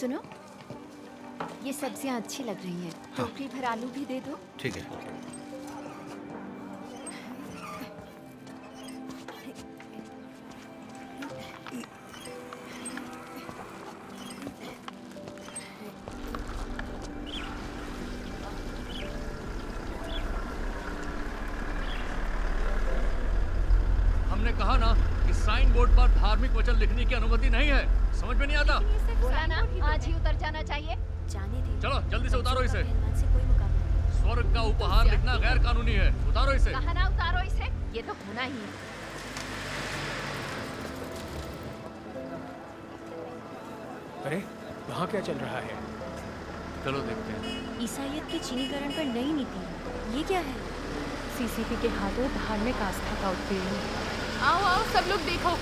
सुनो, ये सब्जियां अच्छी लग रही हैं। टोकरी भर आलू भी दे दो। ठीक है। हमने कहा ना कि साइन बोर्ड पर धार्मिक वचन लिखने की अनुमति नहीं है। समझ में नहीं आता? बोला ना, आज ही उतर जाना चाहिए। जाने दे। चलो जल्दी से उतारो इसे। पहलवान से कोई मुकाबला नहीं। स्वर्ग का उपहार लिखना गैर कानूनी है। उतारो इसे। कहा ना उतारो इसे, ये तो होना ही है। अरे वहाँ क्या चल रहा है? चलो देखते हैं। ईसाइयत के चीनीकरण पर नई नीति, ये क्या है? सीसीपी के हाथों धार्मिक आस्था का उत्पीड़न। आओ आओ सब लोग देखो।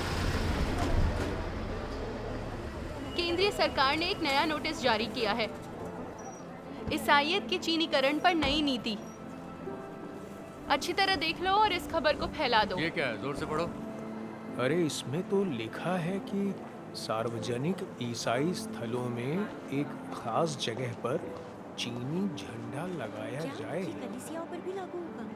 केंद्रीय सरकार ने एक नया नोटिस जारी किया है। ईसाइयत के चीनीकरण पर नई नीति। अच्छी तरह देख लो और इस खबर को फैला दो। ये क्या है? जोर से पढ़ो। अरे इसमें तो लिखा है कि सार्वजनिक ईसाई स्थलों में एक खास जगह पर चीनी झंडा लगाया जाए। क्या कलीसियाओं पर भी लागू होगा?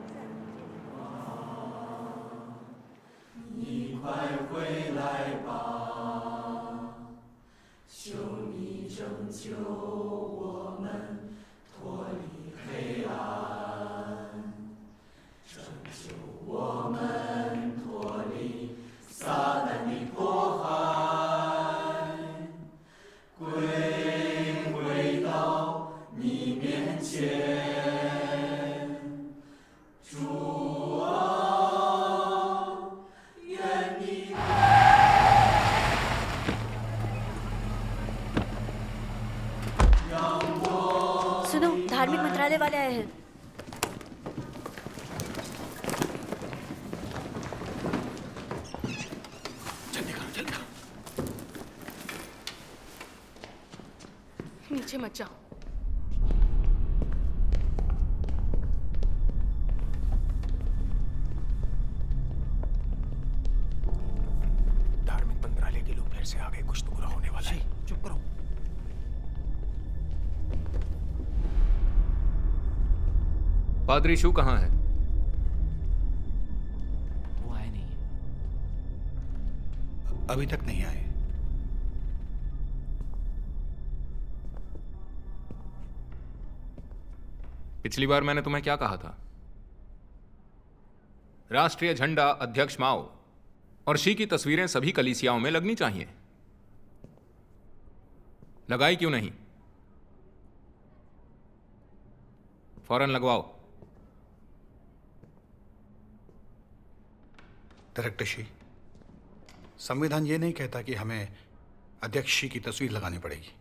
सुनो, धार्मिक मंत्रालय वाले आए हैं। नीचे मत जाओ। धार्मिक मंत्रालय के लोग फिर से आ गए, कुछ तो बुरा होने वाला है। चुप करो। पादरी शू कहाँ है? वो आए नहीं। अभी तक नहीं आए। पिछली बार मैंने तुम्हें क्या कहा था? राष्ट्रीय झंडा, अध्यक्ष माओ और शी की तस्वीरें सभी कलीसियाओं में लगनी चाहिए। लगाई क्यों नहीं? फौरन लगवाओ। डायरेक्टर शी, संविधान ये नहीं कहता कि हमें अध्यक्ष शी की तस्वीर लगानी पड़ेगी।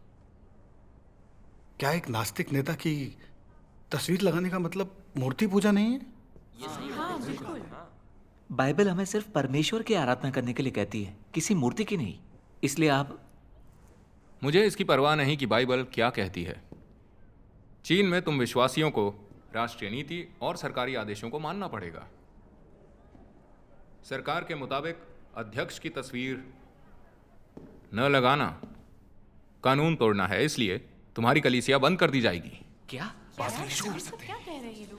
क्या एक नास्तिक नेता की तस्वीर लगाने का मतलब मूर्ति पूजा नहीं है? हाँ बिल्कुल। बाइबल हमें सिर्फ परमेश्वर की आराधना करने के लिए कहती है, किसी मूर्ति की नहीं। इसलिए आप मुझे इसकी परवाह नहीं कि बाइबल क्या कहती है। चीन में तुम विश्वासियों को राष्ट्रीय नीति और सरकारी आदेशों को मानना पड़ेगा। सरकार के मुताबिक अध्यक्ष की तस्वीर न लगाना कानून तोड़ना है, इसलिए तुम्हारी कलीसिया बंद कर दी जाएगी। क्या?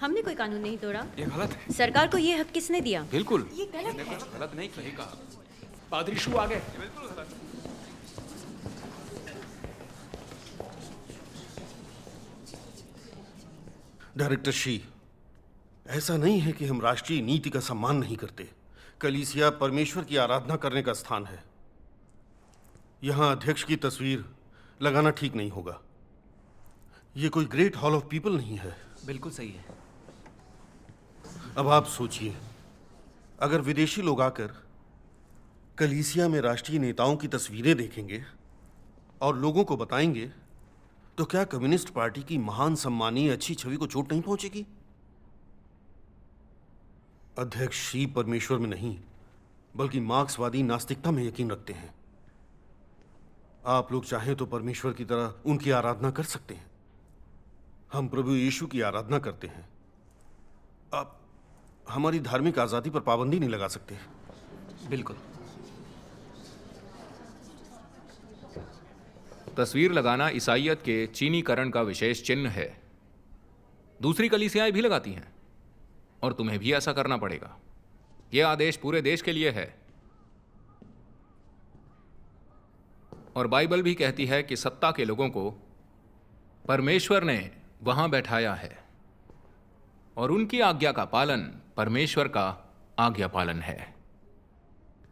हमने कोई कानून नहीं तोड़ा। ये गलत है। सरकार को ये हक किसने दिया? बिल्कुल ये गलत है। गलत नहीं, सही कहा। पादरी शू आ गए। डायरेक्टर शी, ऐसा नहीं है कि हम राष्ट्रीय नीति का सम्मान नहीं करते। कलीसिया परमेश्वर की आराधना करने का स्थान है। यहां अध्यक्ष की तस्वीर लगाना ठीक नहीं होगा। ये कोई ग्रेट हॉल ऑफ पीपल नहीं है। बिल्कुल सही है। अब आप सोचिए, अगर विदेशी लोग आकर कलीसिया में राष्ट्रीय नेताओं की तस्वीरें देखेंगे और लोगों को बताएंगे, तो क्या कम्युनिस्ट पार्टी की महान सम्मानीय अच्छी छवि को चोट नहीं पहुंचेगी? अध्यक्ष शी परमेश्वर में नहीं बल्कि मार्क्सवादी नास्तिकता में यकीन रखते हैं। आप लोग चाहें तो परमेश्वर की तरह उनकी आराधना कर सकते हैं। हम प्रभु यीशु की आराधना करते हैं। आप हमारी धार्मिक आजादी पर पाबंदी नहीं लगा सकते। बिल्कुल। तस्वीर लगाना ईसाइयत के चीनीकरण का विशेष चिन्ह है। दूसरी कलीसियाएं भी लगाती हैं और तुम्हें भी ऐसा करना पड़ेगा। यह आदेश पूरे देश के लिए है और बाइबल भी कहती है कि सत्ता के लोगों को परमेश्वर ने वहां बैठाया है और उनकी आज्ञा का पालन परमेश्वर का आज्ञा पालन है।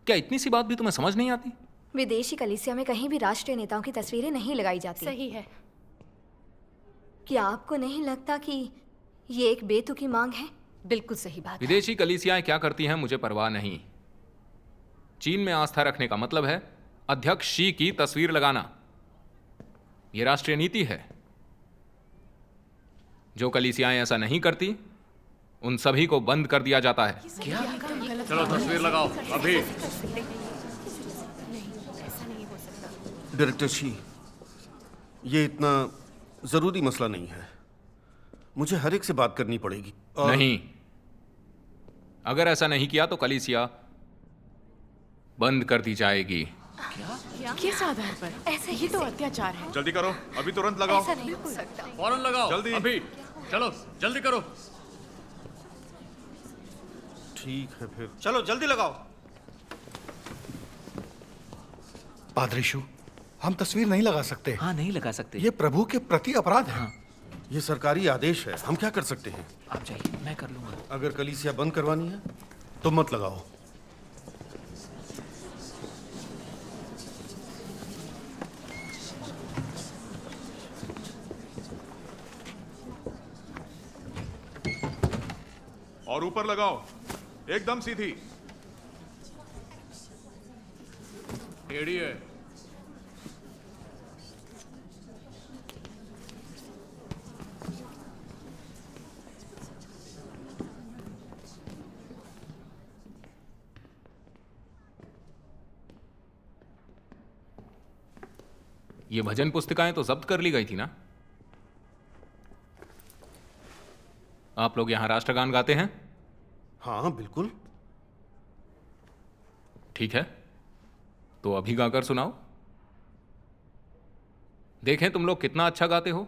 क्या इतनी सी बात भी तुम्हें समझ नहीं आती? विदेशी कलीसिया में कहीं भी राष्ट्रीय नेताओं की तस्वीरें नहीं लगाई जाती। सही है। क्या आपको नहीं लगता कि ये एक बेतुकी मांग है? बिल्कुल सही बात है। विदेशी कलीसियाएं क्या करती हैं मुझे परवाह नहीं। चीन में आस्था रखने का मतलब है अध्यक्ष शी की तस्वीर लगाना। यह राष्ट्रीय नीति है। जो कलीसियाएं ऐसा नहीं करती उन सभी को बंद कर दिया जाता है। क्या? चलो तस्वीर लगाओ अभी। डायरेक्टर शी, ये इतना जरूरी मसला नहीं है। मुझे हर एक से बात करनी पड़ेगी। नहीं, अगर ऐसा नहीं किया तो कलीसिया बंद कर दी जाएगी। किस आधार पर? ऐसे ही तो अत्याचार है। जल्दी करो, अभी तुरंत लगाओ। ऐसा नहीं हो सकता। फौरन लगाओ जल्दी। अभी। चलो जल्दी करो। ठीक है फिर। चलो जल्दी लगाओ। पादरी शू, हम तस्वीर नहीं लगा सकते। हाँ, नहीं लगा सकते। ये प्रभु के प्रति अपराध है। हाँ। ये सरकारी आदेश है, हम क्या कर सकते हैं? आप जाइए, मैं कर लूंगा। अगर कलीसिया बंद करवानी है तो मत लगाओ। और ऊपर लगाओ, एकदम सीधी। टेढ़ी है। ये भजन पुस्तिकाएं तो जब्त कर ली गई थी ना? आप लोग यहां राष्ट्रगान गाते हैं? हाँ बिल्कुल। ठीक है, तो अभी गाकर सुनाओ। देखें तुम लोग कितना अच्छा गाते हो।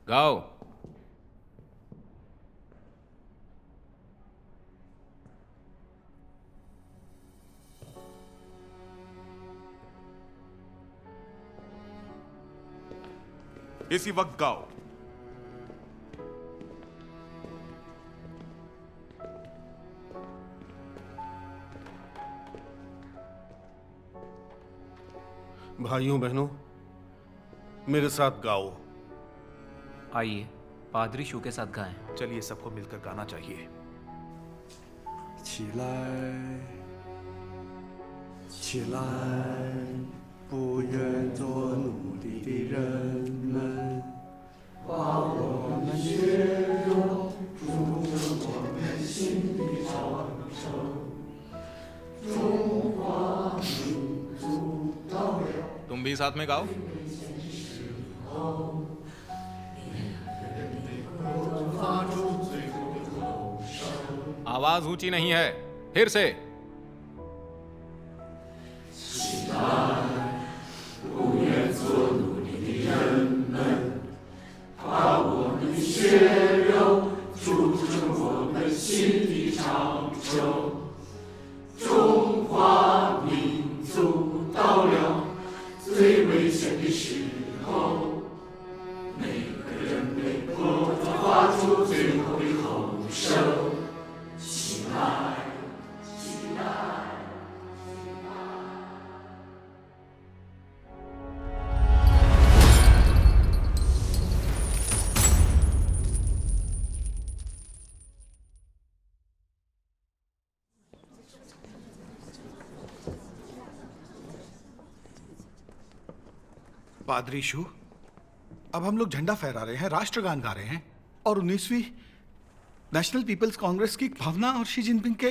गाओ। इसी वक्त गाओ। भाइयों बहनों, मेरे साथ गाओ। आइए, पादरी शू के साथ गाएं। चलिए सबको मिलकर गाना चाहिए। 起来，起来，不愿做奴隶的人们，把我们血肉注入我们心的长城。中华民族到了。 तुम भी साथ में गाओ। आवाज ऊंची नहीं है, फिर से। पादरी शू, अब हम लोग झंडा फहरा रहे हैं, राष्ट्रगान गा रहे हैं और 19वीं नेशनल पीपल्स कांग्रेस की भावना और शी जिनपिंग के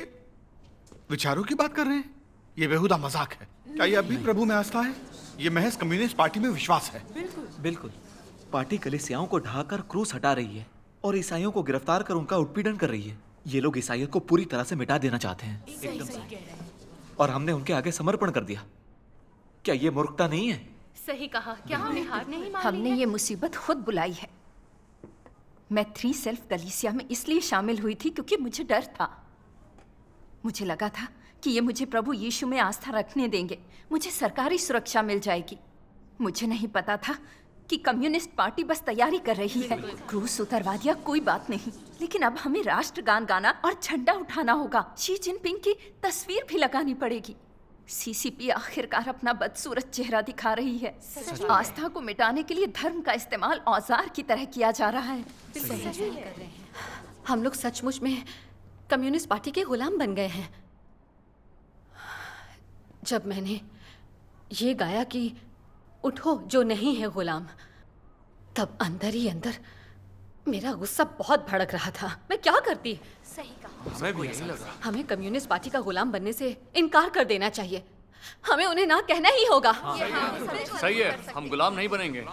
विचारों की बात कर रहे हैं। ये बेहुदा मजाक है। क्या ये अब भी प्रभु में आस्था है? ये महज कम्युनिस्ट पार्टी में विश्वास है। बिल्कुल। पार्टी कलीसियाओं को ढाकर क्रूस हटा रही है और ईसाइयों को गिरफ्तार कर उनका उत्पीड़न कर रही है। ये लोग ईसाइयत को पूरी तरह से मिटा देना चाहते हैं। एकदम सही। और हमने उनके आगे समर्पण कर दिया। क्या ये मूर्खता नहीं है? सही कहा, क्या हमने हार नहीं मान ली हमने है? ये मुसीबत खुद बुलाई है। मैं 3 सेल्फ कलीसिया में इसलिए शामिल हुई थी क्योंकि मुझे डर था। मुझे लगा था कि ये मुझे प्रभु यीशु में आस्था रखने देंगे, मुझे सरकारी सुरक्षा मिल जाएगी। मुझे नहीं पता था कि कम्युनिस्ट पार्टी बस तैयारी कर रही है। क्रूस उतरवा दिया, कोई बात नहीं, लेकिन अब हमें राष्ट्रगान गाना और झंडा उठाना होगा। शी जिनपिंग की तस्वीर भी लगानी पड़ेगी। सीसीपी आखिरकार अपना बदसूरत चेहरा दिखा रही है। आस्था को मिटाने के लिए धर्म का इस्तेमाल औजार की तरह किया जा रहा है। हम लोग सचमुच में कम्युनिस्ट पार्टी के गुलाम बन गए हैं। जब मैंने ये गाया कि उठो जो नहीं है गुलाम, तब अंदर ही अंदर मेरा गुस्सा बहुत भड़क रहा था। मैं क्या करती? सही कहा। मैं भी यही लगा। हमें कम्युनिस्ट पार्टी का गुलाम बनने से इनकार कर देना चाहिए। हमें उन्हें ना कहना ही होगा। सही है, हम गुलाम नहीं बनेंगे।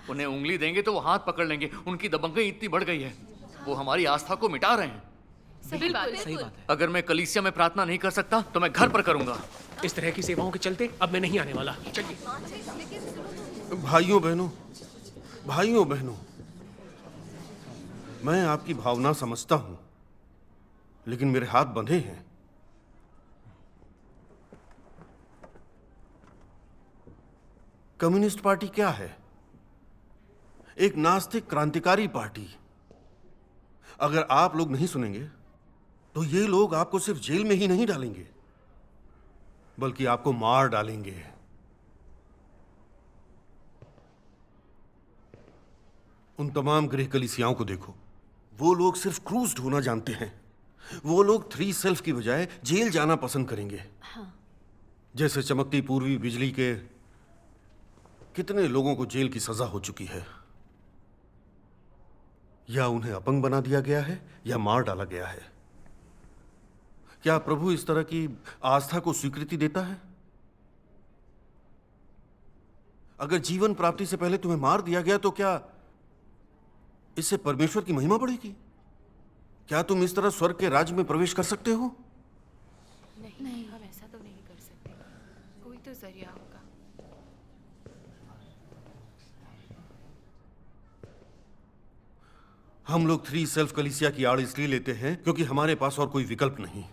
उन्हें उंगली देंगे तो वो हाथ पकड़ लेंगे। उनकी दबंगई इतनी बढ़ गई है, वो हमारी आस्था को मिटा रहे हैं। सही बात है। अगर मैं कलीसिया में प्रार्थना नहीं कर सकता तो मैं घर पर करूंगा। इस तरह की सेवाओं के चलते अब मैं नहीं आने वाला। चलिए। भाइयों बहनों, मैं आपकी भावना समझता हूं, लेकिन मेरे हाथ बंधे हैं। कम्युनिस्ट पार्टी क्या है? एक नास्तिक क्रांतिकारी पार्टी। अगर आप लोग नहीं सुनेंगे तो ये लोग आपको सिर्फ जेल में ही नहीं डालेंगे, बल्कि आपको मार डालेंगे। उन तमाम गृह कलीसियाओं को देखो, वो लोग सिर्फ क्रूस ढोना जानते हैं। वो लोग 3 सेल्फ की बजाय जेल जाना पसंद करेंगे। जैसे चमकती पूर्वी बिजली के कितने लोगों को जेल की सजा हो चुकी है। या उन्हें अपंग बना दिया गया है या मार डाला गया है। क्या प्रभु इस तरह की आस्था को स्वीकृति देता है? अगर जीवन प्राप्ति से पहले तुम्हें मार दिया गया तो क्या इससे परमेश्वर की महिमा बढ़ेगी? क्या तुम इस तरह स्वर्ग के राज्य में प्रवेश कर सकते हो? नहीं, हम ऐसा तो नहीं कर सकते। कोई तो जरिया होगा। हम लोग 3 सेल्फ कलीसिया की आड़ इसलिए लेते हैं क्योंकि हमारे पास और कोई विकल्प नहीं।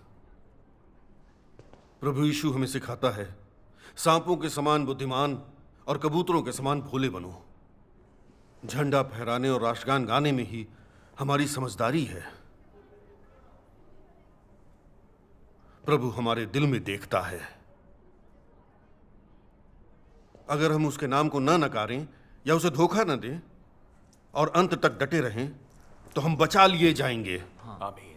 प्रभु यीशु हमें सिखाता है, सांपों के समान बुद्धिमान और कबूतरों के समान भोले बनो। झंडा फहराने और राष्ट्रगान गाने में ही हमारी समझदारी है। प्रभु हमारे दिल में देखता है। अगर हम उसके नाम को न नकारें या उसे धोखा न दें और अंत तक डटे रहें तो हम बचा लिए जाएंगे। आमीन।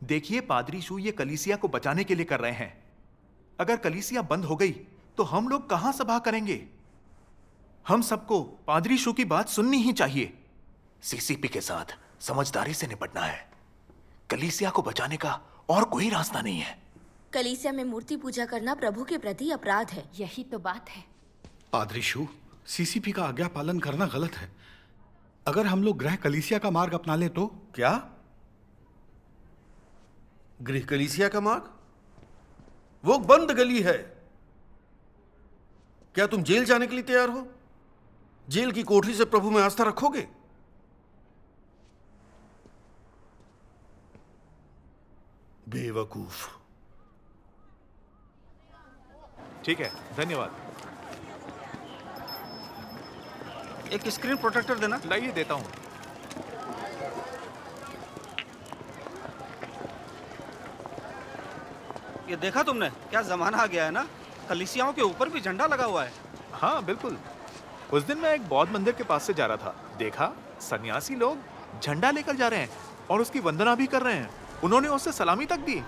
देखिए पादरी शू ये कलीसिया को बचाने के लिए कर रहे हैं। अगर कलीसिया बंद हो गई तो हम लोग कहां सभा करेंगे? हम सबको पादरी शू की बात सुननी ही चाहिए। सीसीपी के साथ समझदारी से निपटना है। कलीसिया को बचाने का और कोई रास्ता नहीं है। कलीसिया में मूर्ति पूजा करना प्रभु के प्रति अपराध है। यही तो बात है। पादरी शू, सीसीपी का आज्ञा पालन करना गलत है। अगर हम लोग गृह कलीसिया का मार्ग अपना ले तो? क्या गृह कलीसिया का मार्ग? वो बंद गली है। क्या तुम जेल जाने के लिए तैयार हो? जेल की कोठरी से प्रभु में आस्था रखोगे? बेवकूफ। ठीक है, धन्यवाद। एक स्क्रीन प्रोटेक्टर देना। लाइए, देता हूं। ये देखा तुमने, क्या जमाना आ गया है ना। कलीसियाओं के ऊपर भी झंडा लगा हुआ है। हाँ बिल्कुल। उस दिन मैं एक बौद्ध मंदिर के पास से जा रहा था, देखा सन्यासी लोग झंडा लेकर जा रहे हैं और उसकी वंदना भी कर रहे हैं। उन्होंने उससे सलामी तक दी।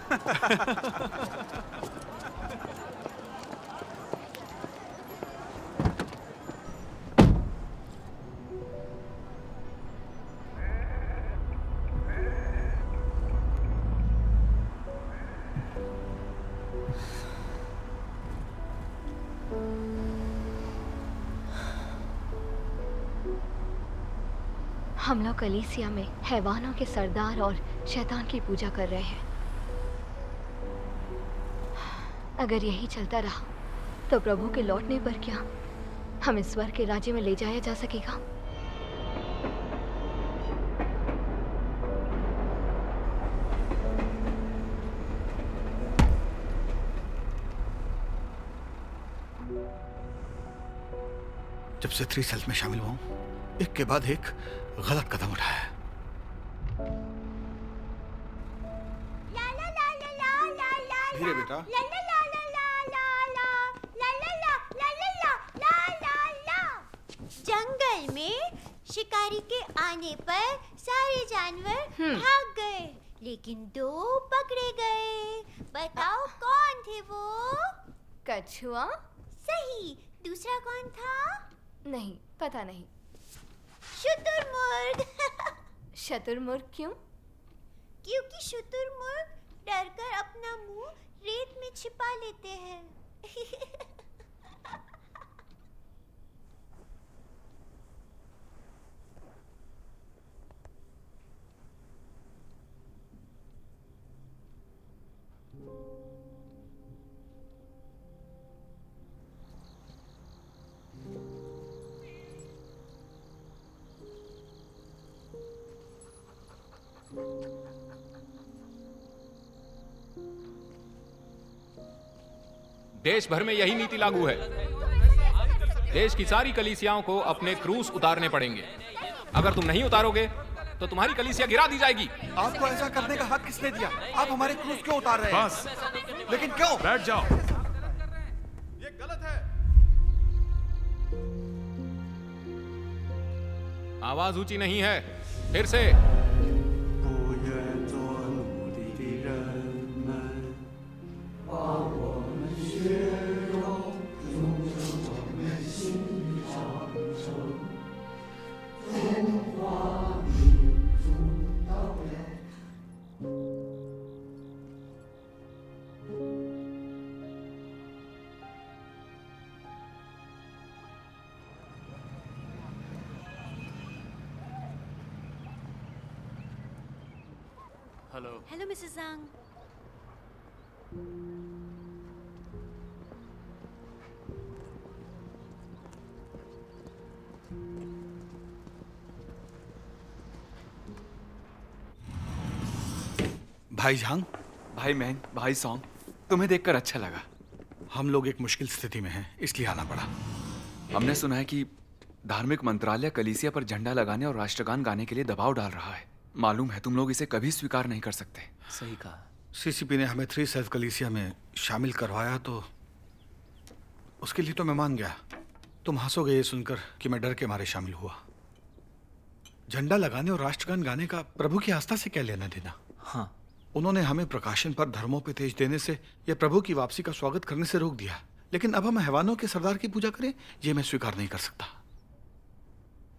हम लोग कलीसिया में हैवानों के सरदार और शैतान की पूजा कर रहे हैं। अगर यही चलता रहा तो प्रभु के लौटने पर क्या हमें स्वर्ग के राज्य में ले जाया जा सकेगा? जब से 3 सेल्स में शामिल हुआ हूं, एक के बाद एक गलत कदम उठाया है। धीरे बेटा। जंगल में शिकारी के आने पर सारे जानवर भाग गए, लेकिन 2 पकड़े गए। बताओ कौन थे वो? कछुआ? सही। दूसरा कौन था? नहीं, पता नहीं। शुतुरमुर्ग। शुतुरमुर्ग क्यों? क्योंकि शुतुरमुर्ग डरकर अपना मुंह रेत में छिपा लेते हैं। देश भर में यही नीति लागू है। देश की सारी कलीसियाओं को अपने क्रूस उतारने पड़ेंगे। अगर तुम नहीं उतारोगे तो तुम्हारी कलीसिया गिरा दी जाएगी। आपको ऐसा करने का हक किसने दिया? आप हमारे क्रूस क्यों उतार रहे हैं? बस। लेकिन क्यों? बैठ जाओ। ये गलत है। आवाज ऊंची नहीं है। फिर से। हेलो। Hello Mrs ज़ांग। भाई झांग। भाई मैंग, भाई सॉन्ग, तुम्हें देखकर अच्छा लगा। हम लोग एक मुश्किल स्थिति में हैं, इसलिए आना पड़ा। हमने सुना है कि धार्मिक मंत्रालय कलीसिया पर झंडा लगाने और राष्ट्रगान गाने के लिए दबाव डाल रहा है। मालूम है तुम लोग इसे कभी स्वीकार नहीं कर सकते। सही कहा। सीसीपी ने हमें 3 सेल्स कलीसिया में शामिल करवाया तो उसके लिए तो मैं मान गया। तुम हंसोगे ये सुनकर कि मैं डर के मारे शामिल हुआ। झंडा लगाने और राष्ट्रगान गाने का प्रभु की आस्था से क्या लेना देना? हाँ, उन्होंने हमें प्रकाशन पर धर्मों पे तेज देने से या प्रभु की वापसी का स्वागत करने से रोक दिया, लेकिन अब हम हैवानों के सरदार की पूजा करें, ये मैं स्वीकार नहीं कर सकता।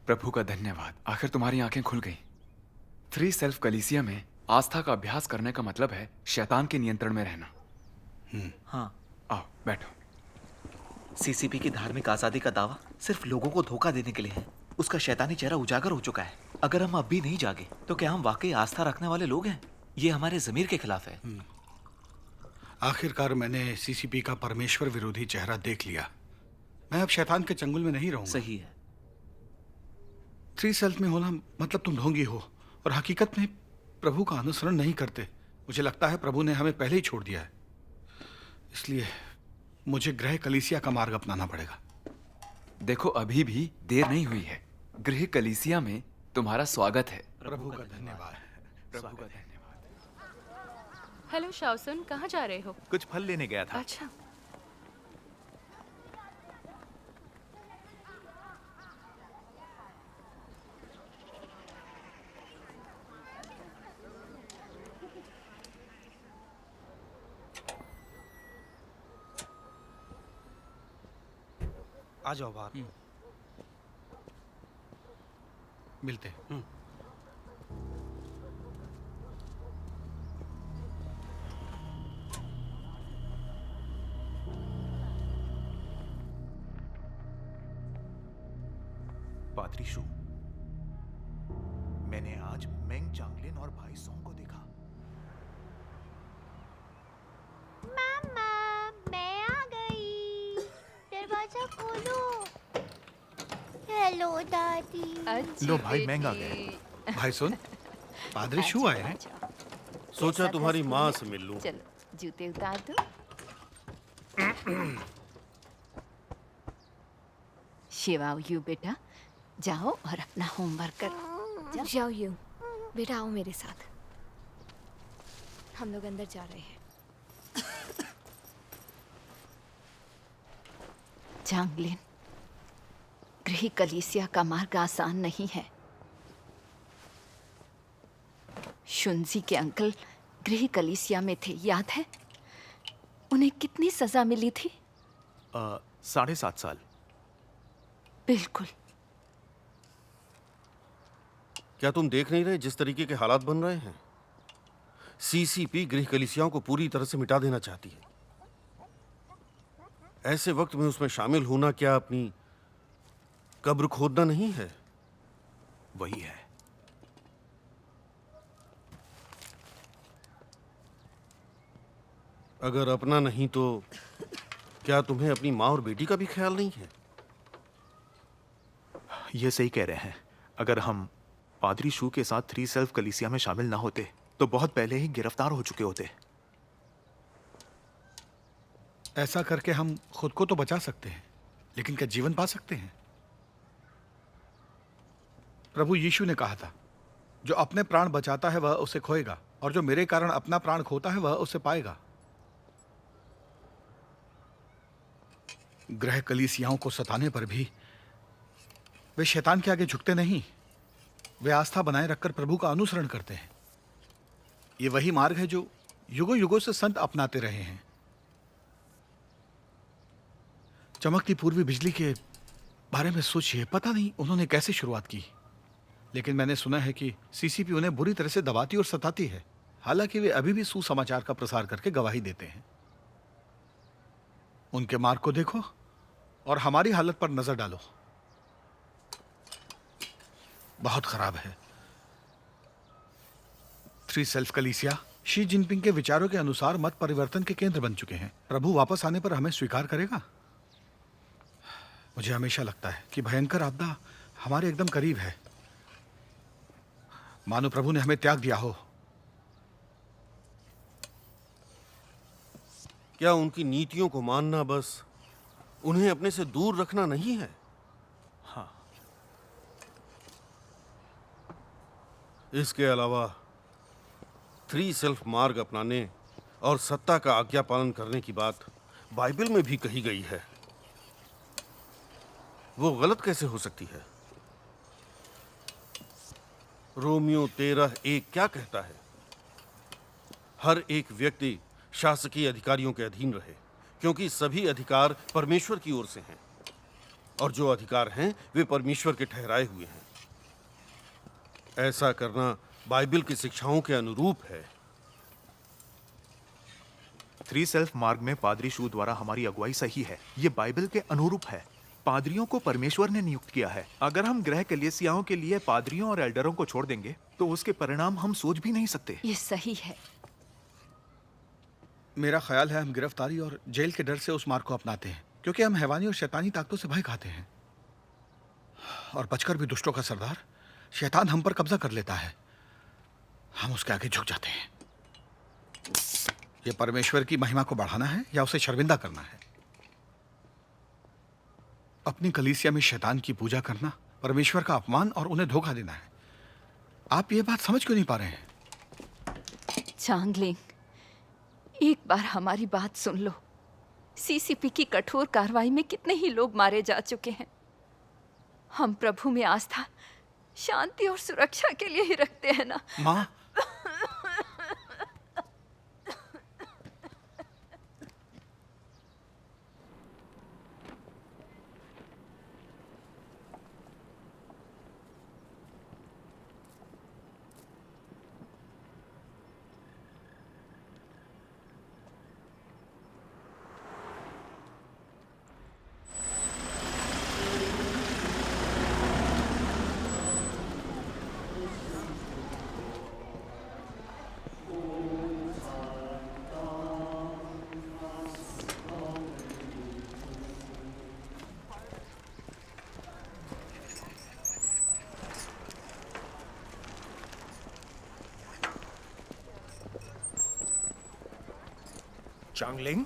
प्रभु का धन्यवाद, आखिर तुम्हारी आंखें खुल गई। 3 सेल्फ कलीसिया में आस्था का अभ्यास करने का मतलब है शैतान के नियंत्रण में रहना। हाँ, आओ बैठो। सीसीपी की धार्मिक आजादी का दावा सिर्फ लोगों को धोखा देने के लिए है। उसका शैतानी चेहरा उजागर हो चुका है। अगर हम अब भी नहीं जागे तो क्या हम वाकई आस्था रखने वाले लोग हैं? ये हमारे ज़मीर के खिलाफ है। आखिरकार मैंने सीसीपी का परमेश्वर विरोधी चेहरा देख लिया। मैं अब शैतान के चंगुल में नहीं रहूंगा। सही है। 3 सेल्फ में होना मतलब तुम ढोंगी हो और हकीकत में प्रभु का अनुसरण नहीं करते। मुझे लगता है प्रभु ने हमें पहले ही छोड़ दिया है, इसलिए मुझे गृह कलीसिया का मार्ग अपनाना पड़ेगा। देखो अभी भी देर नहीं हुई है। गृह कलीसिया में तुम्हारा स्वागत है। प्रभु का धन्यवाद। प्रभु का धन्यवाद। हेलो शाओसुन, कहाँ जा रहे हो? कुछ फल लेने गया था। अच्छा। आ जाओ बाहर। मिलते हैं। पादरी शू, मैंने आज मेंग चांगलिन और भाई सोंग को देखा। मामा, मैं आ गई। चलो दादी। लो भाई महंगा आ गए। भाई सुन, पादरी शू आए हैं। सोचा तुम्हारी माँ से मिल लूं। चलो जूते उतार दो। शिवाओ यू बेटा, जाओ और अपना होमवर्क करो। जाओ यू, बेटा आओ मेरे साथ, हम लोग अंदर जा रहे हैं। चांगलिन, गृह कलीसिया का मार्ग आसान नहीं है। शुनजी के अंकल गृह कलीसिया में थे, याद है? उन्हें कितनी सजा मिली थी? 7.5 साल। बिल्कुल। क्या तुम देख नहीं रहे जिस तरीके के हालात बन रहे हैं? सीसीपी गृह कलीसियाओं को पूरी तरह से मिटा देना चाहती है। ऐसे वक्त में उसमें शामिल होना क्या अपनी कब्र खोदना नहीं है? वही है। अगर अपना नहीं तो क्या तुम्हें अपनी माँ और बेटी का भी ख्याल नहीं है? ये सही कह रहे हैं। अगर हम पादरी शू के साथ 3 सेल्फ कलीसिया में शामिल ना होते तो बहुत पहले ही गिरफ्तार हो चुके होते। ऐसा करके हम खुद को तो बचा सकते हैं, लेकिन क्या जीवन पा सकते हैं? प्रभु यीशु ने कहा था, जो अपने प्राण बचाता है वह उसे खोएगा, और जो मेरे कारण अपना प्राण खोता है वह उसे पाएगा। गृह कलीसियाओं को सताने पर भी वे शैतान के आगे झुकते नहीं। वे आस्था बनाए रखकर प्रभु का अनुसरण करते हैं। ये वही मार्ग है जो युगों युगों से संत अपनाते रहे हैं। चमकती पूर्वी बिजली के बारे में सोचिए, पता नहीं उन्होंने कैसे शुरुआत की, लेकिन मैंने सुना है कि सीसीपी उन्हें बुरी तरह से दबाती और सताती है, हालांकि वे अभी भी सुसमाचार का प्रसार करके गवाही देते हैं। उनके मार्ग को देखो और हमारी हालत पर नजर डालो, बहुत खराब है। 3 सेल्फ कलीसिया शी जिनपिंग के विचारों के अनुसार मत परिवर्तन के केंद्र बन चुके हैं। प्रभु वापस आने पर हमें स्वीकार करेगा? मुझे हमेशा लगता है कि भयंकर आपदा हमारे एकदम करीब है, मानो प्रभु ने हमें त्याग दिया हो। क्या उनकी नीतियों को मानना बस उन्हें अपने से दूर रखना नहीं है? हाँ। इसके अलावा 3 सेल्फ मार्ग अपनाने और सत्ता का आज्ञा पालन करने की बात बाइबल में भी कही गई है। वो गलत कैसे हो सकती है? रोमियो 13:1 क्या कहता है? हर एक व्यक्ति शासकीय अधिकारियों के अधीन रहे, क्योंकि सभी अधिकार परमेश्वर की ओर से हैं, और जो अधिकार हैं वे परमेश्वर के ठहराए हुए हैं। ऐसा करना बाइबल की शिक्षाओं के अनुरूप है। 3 सेल्फ मार्ग में पादरी शू द्वारा हमारी अगुवाई सही है। ये बाइबल के अनुरूप है। पादरियों को परमेश्वर ने नियुक्त किया है। अगर हम गृह कलीसियाओं के लिए पादरियों और एल्डरों को छोड़ देंगे तो उसके परिणाम हम सोच भी नहीं सकते। ये सही है। मेरा ख्याल है हम गिरफ्तारी और जेल के डर से उस मार्ग को अपनाते हैं, क्योंकि हम हैवानी और शैतानी ताकतों से भय खाते हैं, और बचकर भी दुष्टों का सरदार शैतान हम पर कब्जा कर लेता है। हम उसके आगे झुक जाते हैं। यह परमेश्वर की महिमा को बढ़ाना है या उसे शर्मिंदा करना है? अपनी कलीसिया में शैतान की पूजा करना परमेश्वर का अपमान और उन्हें धोखा देना है। आप ये बात समझ क्यों नहीं पा रहे हैं? चांगलिंग, एक बार हमारी बात सुन लो। सीसीपी की कठोर कार्रवाई में कितने ही लोग मारे जा चुके हैं। हम प्रभु में आस्था शांति और सुरक्षा के लिए ही रखते हैं ना। माँ, चांगलिंग,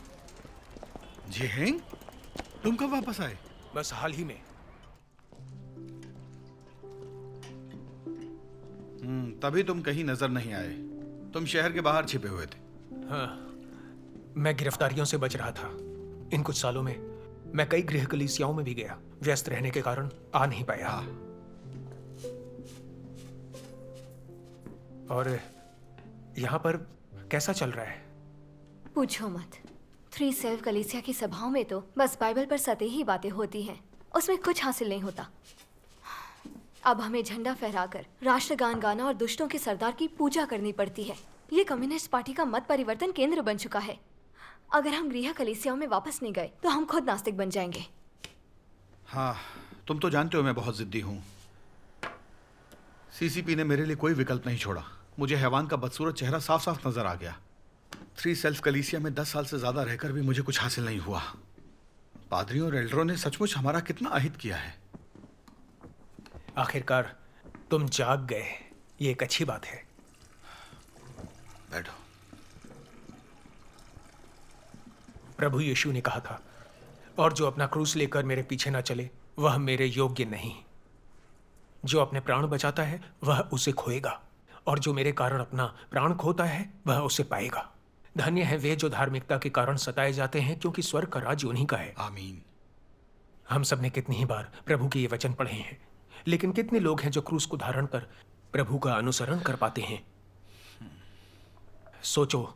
जिहेंग, तुम कब वापस आए? बस हाल ही में। तभी तुम कहीं नजर नहीं आए। तुम शहर के बाहर छिपे हुए थे। हाँ, मैं गिरफ्तारियों से बच रहा था। इन कुछ सालों में मैं कई गृह कलीसियाओं में भी गया। व्यस्त रहने के कारण आ नहीं पाया। और यहाँ पर कैसा चल रहा है? पूछो मत। 3 सेल्फ कलीसिया की सभाओं में तो बस बाइबल पर सतही बातें होती हैं, उसमें कुछ हासिल नहीं होता। अब हमें झंडा फहराकर राष्ट्रगान गाना और दुष्टों के सरदार की पूजा करनी पड़ती है। ये कम्युनिस्ट पार्टी का मत परिवर्तन केंद्र बन चुका है। अगर हम गृह कलीसियाओं में वापस नहीं गए तो हम खुद नास्तिक बन जाएंगे। हाँ, तुम तो जानते हो मैं बहुत जिद्दी हूँ। सीसीपी ने मेरे लिए कोई विकल्प नहीं छोड़ा। मुझे हैवान का बदसूरत चेहरा साफ साफ नजर आ गया। 3 सेल्फ कलीसिया में 10 साल से ज्यादा रहकर भी मुझे कुछ हासिल नहीं हुआ। पादरियों और एल्डरों ने सचमुच हमारा कितना अहित किया है। आखिरकार तुम जाग गए, ये एक अच्छी बात है। बैठो। प्रभु यीशु ने कहा था, और जो अपना क्रूस लेकर मेरे पीछे ना चले वह मेरे योग्य नहीं। जो अपने प्राण बचाता है वह उसे खोएगा, और जो मेरे कारण अपना प्राण खोता है वह उसे पाएगा। धन्य है वे जो धार्मिकता के कारण सताए जाते हैं, क्योंकि स्वर्ग का राज्य उन्हीं का है। आमीन। हम सब ने कितनी ही बार प्रभु के ये वचन पढ़े हैं, लेकिन कितने लोग हैं जो क्रूस को धारण कर प्रभु का अनुसरण कर पाते हैं? सोचो,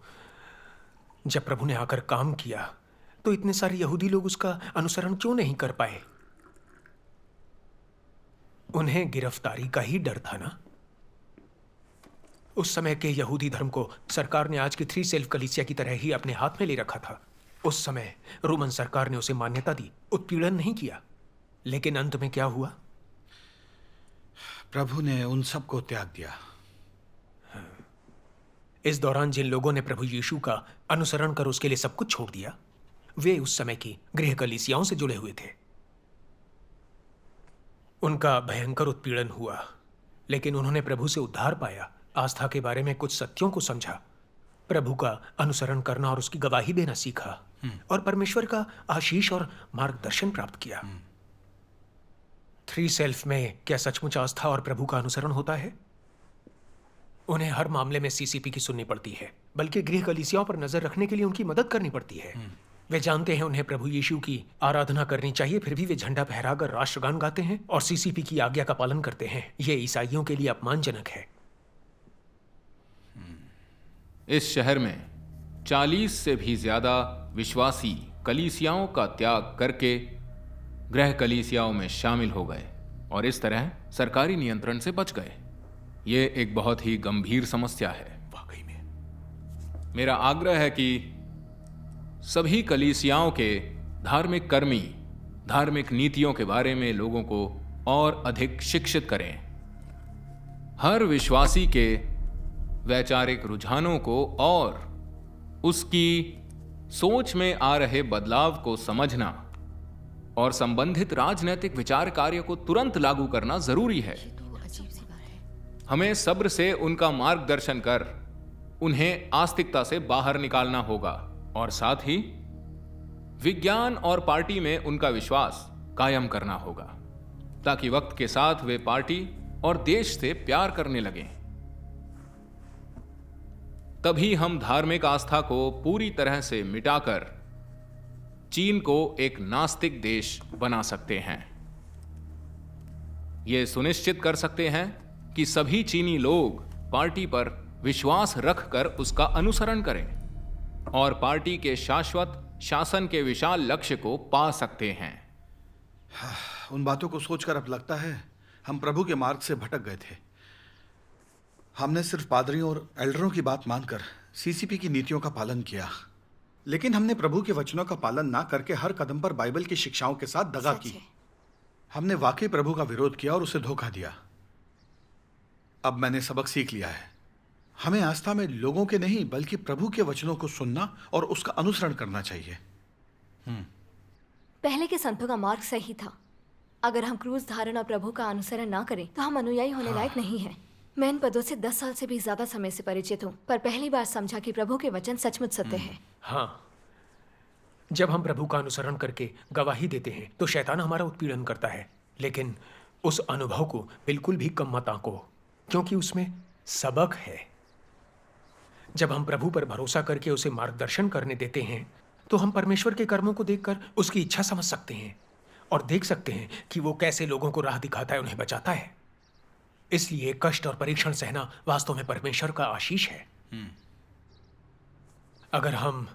जब प्रभु ने आकर काम किया तो इतने सारे यहूदी लोग उसका अनुसरण क्यों नहीं कर पाए? उन्हें गिरफ्तारी का ही डर था ना। उस समय के यहूदी धर्म को सरकार ने आज की 3 सेल्फ कलीसिया की तरह ही अपने हाथ में ले रखा था। उस समय रोमन सरकार ने उसे मान्यता दी, उत्पीड़न नहीं किया। लेकिन अंत में क्या हुआ? प्रभु ने उन सबको त्याग दिया। इस दौरान जिन लोगों ने प्रभु यीशु का अनुसरण कर उसके लिए सब कुछ छोड़ दिया, वे उस समय की गृह कलीसियाओं से जुड़े हुए थे। उनका भयंकर उत्पीड़न हुआ, लेकिन उन्होंने प्रभु से उद्धार पाया, आस्था के बारे में कुछ सत्यों को समझा, प्रभु का अनुसरण करना और उसकी गवाही देना सीखा, और परमेश्वर का आशीष और मार्गदर्शन प्राप्त किया। 3 सेल्फ में क्या सचमुच आस्था और प्रभु का अनुसरण होता है? उन्हें हर मामले में सीसीपी की सुननी पड़ती है, बल्कि गृह कलीसियाओं पर नजर रखने के लिए उनकी मदद करनी पड़ती है। वे जानते हैं उन्हें प्रभु यीशु की आराधना करनी चाहिए, फिर भी वे झंडा फहराकर राष्ट्रगान गाते हैं और सीसीपी की आज्ञा का पालन करते हैं। ये ईसाइयों के लिए अपमानजनक है। इस शहर में 40 से भी ज्यादा विश्वासी कलीसियाओं का त्याग करके गृह कलीसियाओं में शामिल हो गए और इस तरह सरकारी नियंत्रण से बच गए। ये एक बहुत ही गंभीर समस्या है। वाकई में मेरा आग्रह है कि सभी कलीसियाओं के धार्मिक कर्मी धार्मिक नीतियों के बारे में लोगों को और अधिक शिक्षित करें। हर विश्वासी के वैचारिक रुझानों को और उसकी सोच में आ रहे बदलाव को समझना और संबंधित राजनैतिक विचार कार्य को तुरंत लागू करना जरूरी है। हमें सब्र से उनका मार्गदर्शन कर उन्हें आस्तिकता से बाहर निकालना होगा और साथ ही विज्ञान और पार्टी में उनका विश्वास कायम करना होगा, ताकि वक्त के साथ वे पार्टी और देश से प्यार करने लगें। तभी हम धार्मिक आस्था को पूरी तरह से मिटाकर चीन को एक नास्तिक देश बना सकते हैं। ये सुनिश्चित कर सकते हैं कि सभी चीनी लोग पार्टी पर विश्वास रखकर उसका अनुसरण करें और पार्टी के शाश्वत शासन के विशाल लक्ष्य को पा सकते हैं। उन बातों को सोचकर अब लगता है हम प्रभु के मार्ग से भटक गए थे। हमने सिर्फ पादरियों और एल्डरों की बात मानकर सीसीपी की नीतियों का पालन किया, लेकिन हमने प्रभु के वचनों का पालन ना करके हर कदम पर बाइबल की शिक्षाओं के साथ दगा की। हमने वाकई प्रभु का विरोध किया और उसे धोखा दिया। अब मैंने सबक सीख लिया है। हमें आस्था में लोगों के नहीं बल्कि प्रभु के वचनों को सुनना और उसका अनुसरण करना चाहिए। पहले के संतों का मार्ग सही था। अगर हम क्रूस धारण और प्रभु का अनुसरण ना करें तो हम अनुयायी होने लायक नहीं हैं। मैं इन पदों से 10 साल से भी ज्यादा समय से परिचित हूँ, पर पहली बार समझा कि प्रभु के वचन सचमुच सत्य है। हाँ, जब हम प्रभु का अनुसरण करके गवाही देते हैं तो शैतान हमारा उत्पीड़न करता है, लेकिन उस अनुभव को बिल्कुल भी कम मत आंको, क्योंकि उसमें सबक है। जब हम प्रभु पर भरोसा करके उसे मार्गदर्शन करने देते हैं तो हम परमेश्वर के कर्मों को देखकर उसकी इच्छा समझ सकते हैं और देख सकते हैं कि वो कैसे लोगों को राह दिखाता है, उन्हें बचाता है। इसलिए कष्ट और परीक्षण सहना वास्तव में परमेश्वर का आशीष है। अगर हम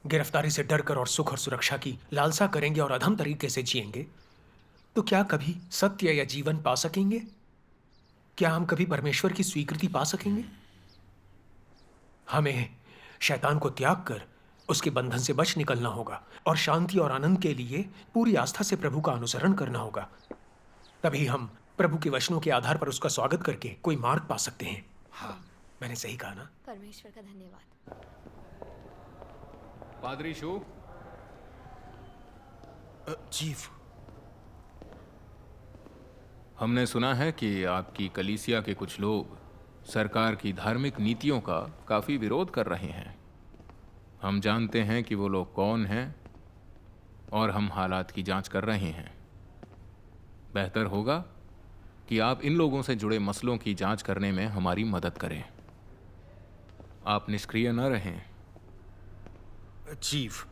गिरफ्तारी से डरकर और सुख और सुरक्षा की लालसा करेंगे और अधम तरीके से जिएंगे तो क्या कभी सत्य या जीवन पा सकेंगे? क्या हम कभी परमेश्वर की स्वीकृति पा सकेंगे? हमें शैतान को त्याग कर उसके बंधन से बच निकलना होगा और शांति और आनंद के लिए पूरी आस्था से प्रभु का अनुसरण करना होगा। तभी हम प्रभु के वचनों के आधार पर उसका स्वागत करके कोई मार्ग पा सकते हैं। हाँ, मैंने सही कहा ना? परमेश्वर का धन्यवाद। पादरी शू, चीफ, हमने सुना है कि आपकी कलीसिया के कुछ लोग सरकार की धार्मिक नीतियों का काफी विरोध कर रहे हैं। हम जानते हैं कि वो लोग कौन हैं और हम हालात की जांच कर रहे हैं। बेहतर होगा कि आप इन लोगों से जुड़े मसलों की जांच करने में हमारी मदद करें। आप निष्क्रिय न रहें। चीफ,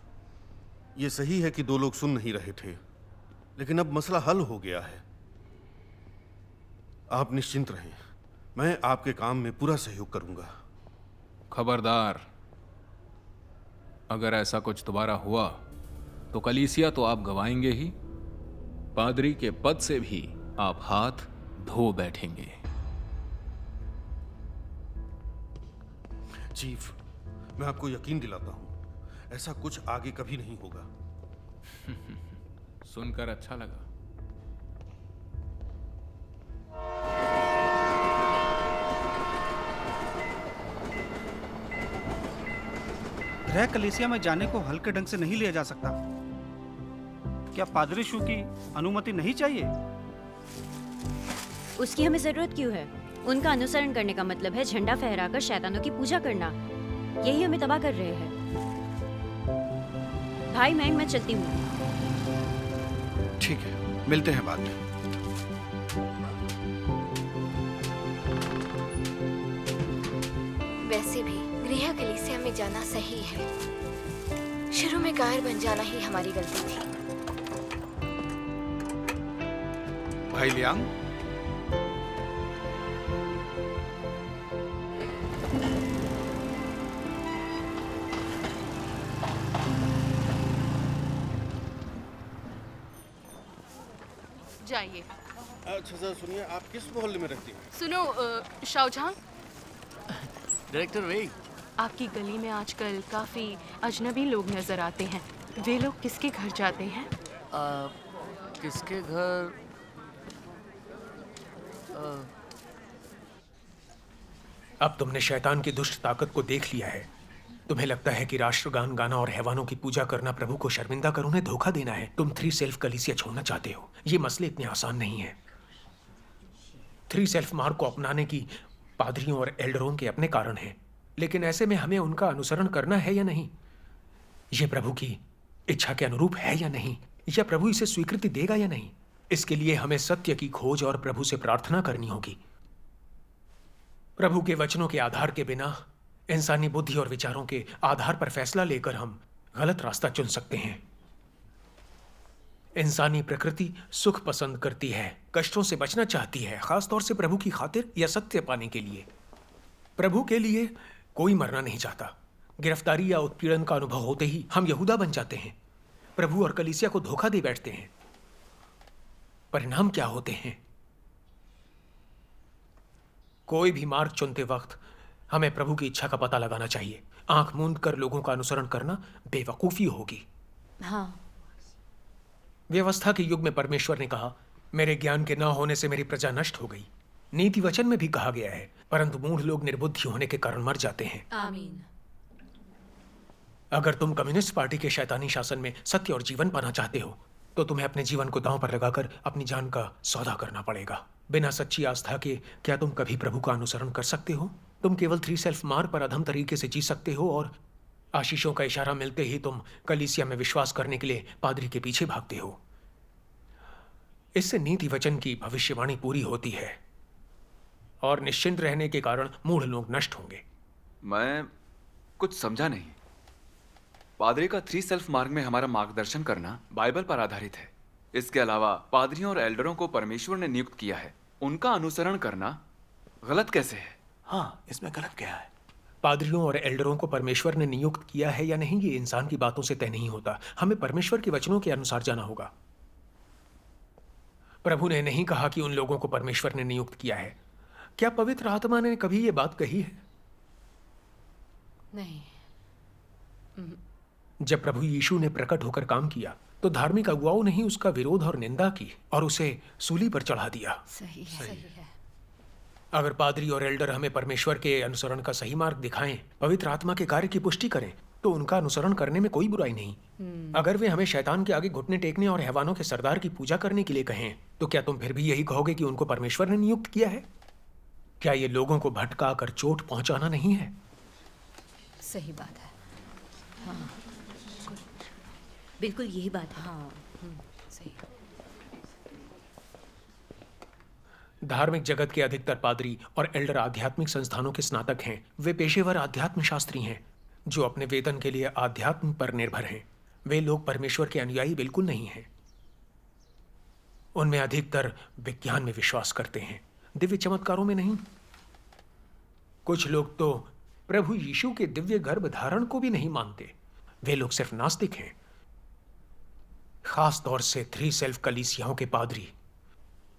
ये सही है कि 2 लोग सुन नहीं रहे थे, लेकिन अब मसला हल हो गया है। आप निश्चिंत रहें, मैं आपके काम में पूरा सहयोग करूंगा। खबरदार, अगर ऐसा कुछ दोबारा हुआ तो कलीसिया तो आप गवाएंगे ही, पादरी के पद से भी आप हाथ धो बैठेंगे। चीफ, मैं आपको यकीन दिलाता हूं, ऐसा कुछ आगे कभी नहीं होगा। सुनकर अच्छा लगा। गृह कलीसिया में जाने को हल्के ढंग से नहीं लिया जा सकता। क्या पादरी शू की अनुमति नहीं चाहिए? उसकी हमें जरूरत क्यों है? उनका अनुसरण करने का मतलब है झंडा फहराकर शैतानों की पूजा करना। यही हमें तबाह कर रहे हैं। भाई मैं चलती हूँ। ठीक है, मिलते हैं बाद में। वैसे भी गृह कलीसिया में जाना सही है। शुरू में कायर बन जाना ही हमारी गलती थी। भाई लियांग, जाइए। अच्छा सर, सुनिए, आप किस मोहल्ले में रहती हैं? सुनो शाओझांग, डायरेक्टर वेई, आपकी गली में आजकल काफी अजनबी लोग नजर आते हैं। वे लोग किसके घर जाते हैं? किसके घर? अब तुमने शैतान की दुष्ट ताकत को देख लिया है। तुम्हें लगता है कि राष्ट्रगान गाना और हैवानों की पूजा करना प्रभु को शर्मिंदा कर उन्हें धोखा देना है। तुम 3 सेल्फ कलीसिया छोड़ना चाहते हो। ये मसले इतने आसान नहीं है। 3 सेल्फ मार्ग को अपनाने की पादरियों और एल्डरों के अपने कारण हैं, लेकिन ऐसे में हमें उनका अनुसरण करना है या नहीं? ये प्रभु की इच्छा के अनुरूप है या नहीं? या प्रभु इसे स्वीकृति देगा या नहीं? इसके लिए हमें सत्य की खोज और प्रभु से प्रार्थना करनी होगी। प्रभु के वचनों के आधार के बिना इंसानी बुद्धि और विचारों के आधार पर फैसला लेकर हम गलत रास्ता चुन सकते हैं। इंसानी प्रकृति सुख पसंद करती है, कष्टों से बचना चाहती है, खासतौर से प्रभु की खातिर या सत्य पाने के लिए। प्रभु के लिए कोई मरना नहीं चाहता। गिरफ्तारी या उत्पीड़न का अनुभव होते ही हम यहूदा बन जाते हैं, प्रभु और कलीसिया को धोखा दे बैठते हैं। परिणाम क्या होते हैं? कोई भी मार्ग चुनते वक्त हमें प्रभु की इच्छा का पता लगाना चाहिए। आंख मूंद कर लोगों का अनुसरण करना बेवकूफी होगी। हाँ। व्यवस्था के युग में परमेश्वर ने कहा, मेरे ज्ञान के न होने से मेरी प्रजा नष्ट हो गई। नीति वचन में भी कहा गया है, परंतु मूढ़ लोग निर्बुद्धि होने के कारण मर जाते हैं। आमीन। अगर तुम कम्युनिस्ट पार्टी के शैतानी शासन में सत्य और जीवन पाना चाहते हो तो तुम्हें अपने जीवन को दांव पर लगाकर अपनी जान का सौदा करना पड़ेगा। बिना सच्ची आस्था के क्या तुम कभी प्रभु का अनुसरण कर सकते हो? तुम केवल 3 सेल्फ मार्ग पर अधम तरीके से जी सकते हो और आशीषों का इशारा मिलते ही तुम कलीसिया में विश्वास करने के लिए पादरी के पीछे भागते हो। इससे नीति वचन की भविष्यवाणी पूरी होती है और निश्चिंत रहने के कारण मूढ़ लोग नष्ट होंगे। मैं कुछ समझा नहीं। पादरी का 3 सेल्फ मार्ग में हमारा मार्गदर्शन करना बाइबल पर आधारित है। इसके अलावा पादरियों और एल्डरों को परमेश्वर ने नियुक्त किया है, उनका अनुसरण करना गलत कैसे है? हाँ, इसमें गलत क्या है? पादरियों और एल्डरों को परमेश्वर ने नियुक्त किया है या नहीं, ये इंसान की बातों से तय नहीं होता। हमें परमेश्वर के वचनों के अनुसार जाना होगा। प्रभु ने नहीं कहा कि उन लोगों को परमेश्वर ने नियुक्त किया है। क्या पवित्र आत्मा ने कभी ये बात कही है? नहीं। जब प्रभु यीशु ने प्रकट होकर काम किया तो धार्मिक अगुवाओं ने ही उसका विरोध और निंदा की और उसे सूली पर चढ़ा दिया। सही है। अगर पादरी और एल्डर हमें परमेश्वर के अनुसरण का सही मार्ग दिखाएं, पवित्र आत्मा के कार्य की पुष्टि करें, तो उनका अनुसरण करने में कोई बुराई नहीं। अगर वे हमें शैतान के आगे घुटने टेकने और हैवानों के सरदार की पूजा करने के लिए कहें, तो क्या तुम फिर भी यही कहोगे कि उनको परमेश्वर ने नियुक्त किया है? क्या ये लोगों को भटका कर चोट पहुंचाना नहीं है? सही बात है। हाँ, बिल्कुल यही बात है। हाँ, सही। धार्मिक जगत के अधिकतर पादरी और एल्डर आध्यात्मिक संस्थानों के स्नातक हैं। वे पेशेवर आध्यात्म शास्त्री हैं जो अपने वेतन के लिए आध्यात्म पर निर्भर हैं। वे लोग परमेश्वर के अनुयायी बिल्कुल नहीं हैं। उनमें अधिकतर विज्ञान में विश्वास करते हैं, दिव्य चमत्कारों में नहीं। कुछ लोग तो प्रभु यीशु के दिव्य गर्भ धारण को भी नहीं मानते। वे लोग सिर्फ नास्तिक हैं। खास तौर से 3 सेल्फ कलीसियाओं के पादरी।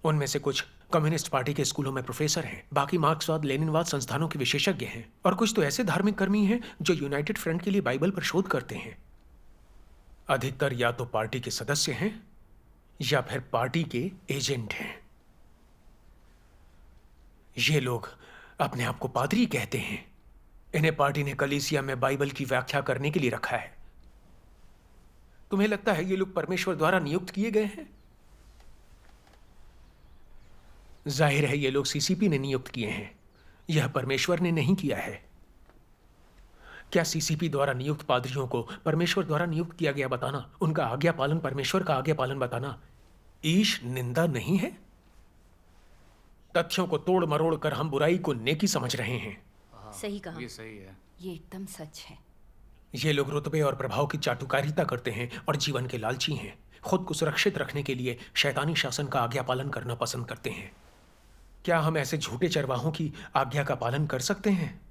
उनमें से कुछ कम्युनिस्ट पार्टी के स्कूलों में प्रोफेसर हैं, बाकी मार्क्सवाद लेनिनवाद संस्थानों के विशेषज्ञ हैं, और कुछ तो ऐसे धार्मिक कर्मी हैं जो यूनाइटेड फ्रंट के लिए बाइबल पर शोध करते हैं। अधिकतर या तो पार्टी के सदस्य हैं या फिर पार्टी के एजेंट हैं। ये लोग अपने आप को पादरी कहते हैं। इन्हें पार्टी ने कलीसिया में बाइबल की व्याख्या करने के लिए रखा है। तुम्हें लगता है ये लोग परमेश्वर द्वारा नियुक्त किए गए हैं? जाहिर है ये लोग सीसीपी ने नियुक्त किए हैं, यह परमेश्वर ने नहीं किया है। क्या सीसीपी द्वारा नियुक्त पादरियों को परमेश्वर द्वारा नियुक्त किया गया बताना, उनका आज्ञा पालन परमेश्वर का आज्ञा पालन बताना ईश निंदा नहीं है? तथ्यों को तोड़ मरोड़ कर हम बुराई को नेकी समझ रहे हैं। सही कहा। ये सही है। ये एकदम सच है। ये लोग रुतबे और प्रभाव की चाटुकारिता करते हैं और जीवन के लालची हैं। खुद को सुरक्षित रखने के लिए शैतानी शासन का आज्ञा पालन करना पसंद करते हैं। क्या हम ऐसे झूठे चरवाहों की आज्ञा का पालन कर सकते हैं?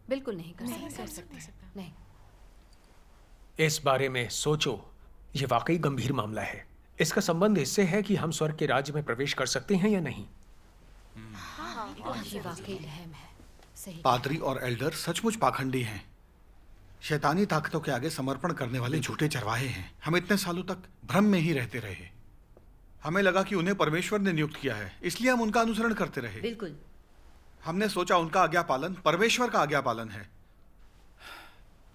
बिल्कुल नहीं कर सकते। नहीं। इस बारे में सोचो। ये वाकई गंभीर मामला है। इसका संबंध इससे है कि हम स्वर्ग के राज्य में प्रवेश कर सकते हैं या नहीं। ये वाकई अहम है। सही। पादरी और एल्डर सचमुच पाखंडी हैं। शैतानी ताकतों के आगे समर्पण करने वाले झूठे चरवाहे हैं। हम इतने सालों तक भ्रम में ही रहते रहे। हमें लगा कि उन्हें परमेश्वर ने नियुक्त किया है, इसलिए हम उनका अनुसरण करते रहे। बिल्कुल। हमने सोचा उनका आज्ञा पालन परमेश्वर का आज्ञा पालन है।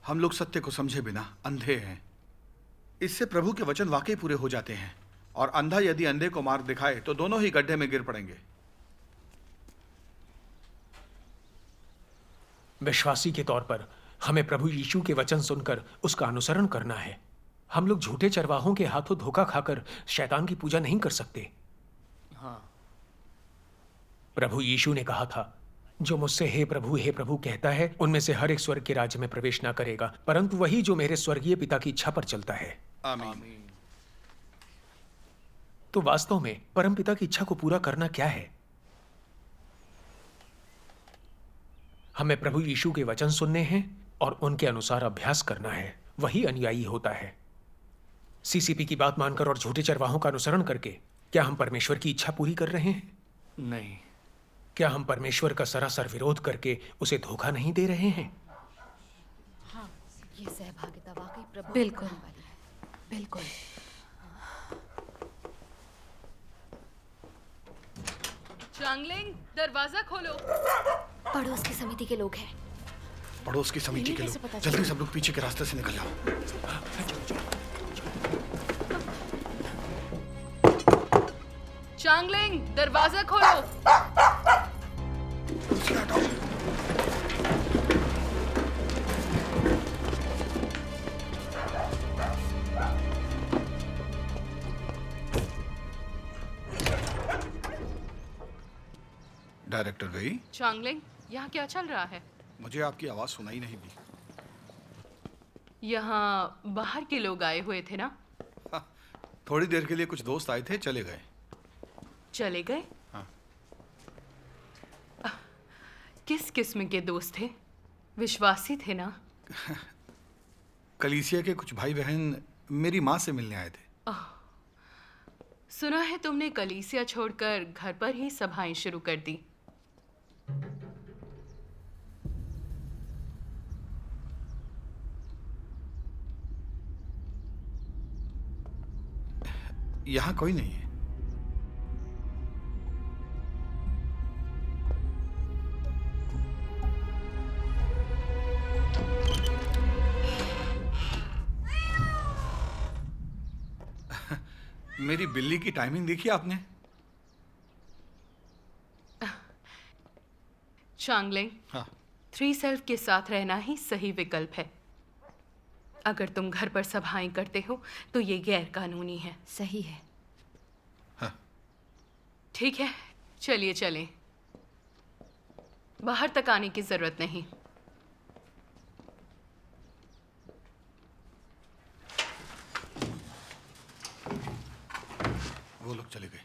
हम लोग सत्य को समझे बिना अंधे हैं। इससे प्रभु के वचन वाकई पूरे हो जाते हैं, और अंधा यदि अंधे को मार्ग दिखाए तो दोनों ही गड्ढे में गिर पड़ेंगे। विश्वासी के तौर पर हमें प्रभु यीशु के वचन सुनकर उसका अनुसरण करना है। हम लोग झूठे चरवाहों के हाथों धोखा खाकर शैतान की पूजा नहीं कर सकते। हाँ। प्रभु यीशु ने कहा था, जो मुझसे हे प्रभु कहता है, उनमें से हर एक स्वर्ग के राज्य में प्रवेश ना करेगा, परंतु वही जो मेरे स्वर्गीय पिता की इच्छा पर चलता है। आमीन। तो वास्तव में परम पिता की इच्छा को पूरा करना क्या है? हमें प्रभु यीशु के वचन सुनने हैं और उनके अनुसार अभ्यास करना है। वही अनुयायी होता है। सीसीपी की बात मानकर और झूठे चरवाहों का अनुसरण करके क्या हम परमेश्वर की इच्छा पूरी कर रहे हैं? नहीं। क्या हम परमेश्वर का सरासर विरोध करके उसे धोखा नहीं दे रहे हैं? हाँ, ये सहभागिता वाकई प्रभु बिल्कुल। वाली है। बिल्कुल। चांगलिंग, दरवाजा खोलो। पड़ोस की समिति के लोग हैं। पड़ोस की समिति के लोग, जल्दी सब लोग पीछे के रास्ते से निकल जाओ। चांगलिंग, दरवाजा खोलो। डायरेक्टर वेई, चांगलिंग, यहाँ क्या चल रहा है? मुझे आपकी आवाज सुनाई नहीं दी। यहाँ बाहर के लोग आए हुए थे ना? थोड़ी देर के लिए कुछ दोस्त आए थे, चले गए। चले गए? हाँ। किस किस्म के दोस्त थे? विश्वासी थे ना? कलीसिया के कुछ भाई बहन मेरी माँ से मिलने आए थे। सुना है तुमने कलीसिया छोड़कर घर पर ही सभाएं शुरू कर दी। यहाँ कोई नहीं है। मेरी बिल्ली की टाइमिंग देखी आपने? चांगलिंग, हाँ। 3 सेल्फ के साथ रहना ही सही विकल्प है। अगर तुम घर पर सभाएं करते हो तो ये गैर कानूनी है। सही है। हाँ। ठीक है, चलिए चलें। बाहर तक आने की जरूरत नहीं। वो लोग चले गए।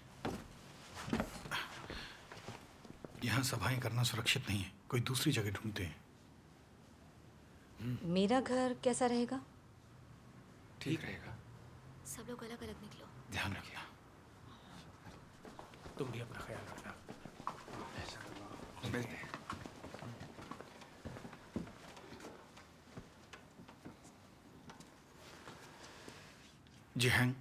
यहाँ सभाएं करना सुरक्षित नहीं है, कोई दूसरी जगह ढूंढते हैं। मेरा घर कैसा रहेगा? ठीक रहेगा। सब लोग अलग अलग निकलो। ध्यान रखिए। तुम भी अपना ख्याल रखना। मिलते हैं। जी हैंग,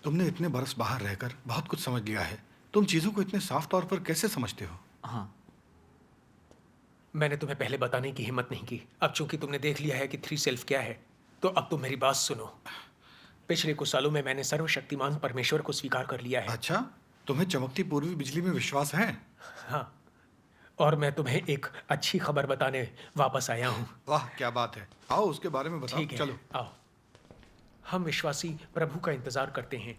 तुमने इतने बरस बाहर रहकर बहुत कुछ समझ लिया है। तुम चीजों को इतने साफ तौर पर कैसे समझते हो? हाँ, मैंने तुम्हें पहले बताने की हिम्मत नहीं की। अब चूंकि तुमने देख लिया है कि 3 सेल्फ क्या है, तो अब तुम मेरी बात सुनो। पिछले कुछ सालों में मैंने सर्वशक्तिमान परमेश्वर को स्वीकार कर लिया है। अच्छा, तुम्हें चमकती पूर्वी बिजली में विश्वास है? हाँ, और मैं तुम्हें एक अच्छी खबर बताने वापस आया हूँ। वाह, क्या बात है। आओ उसके बारे में बताओ। ठीक है, चलो आओ। हम विश्वासी प्रभु का इंतजार करते हैं,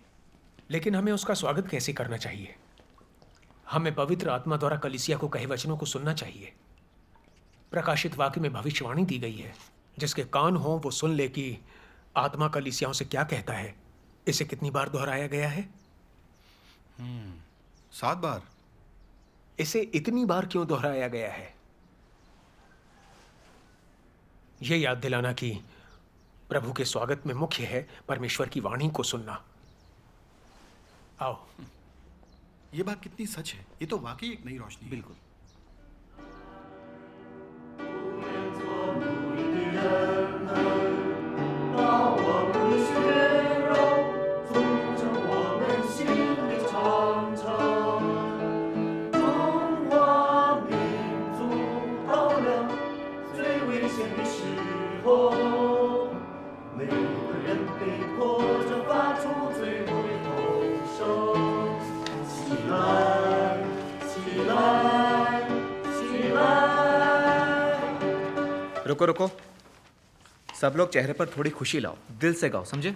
लेकिन हमें उसका स्वागत कैसे करना चाहिए? हमें पवित्र आत्मा द्वारा कलीसिया को कहे वचनों को सुनना चाहिए। प्रकाशित वाक्य में भविष्यवाणी दी गई है, जिसके कान हो वो सुन ले कि आत्मा कलीसियाओं से क्या कहता है। इसे कितनी बार दोहराया गया है? 7 बार। इसे इतनी बार क्यों दोहराया गया है? यह याद दिलाना कि प्रभु के स्वागत में मुख्य है परमेश्वर की वाणी को सुनना। आओ। ये बात कितनी सच है। ये तो वाकई एक नई रोशनी है। बिल्कुल। रुको रुको, सब लोग चेहरे पर थोड़ी खुशी लाओ, दिल से गाओ, समझे?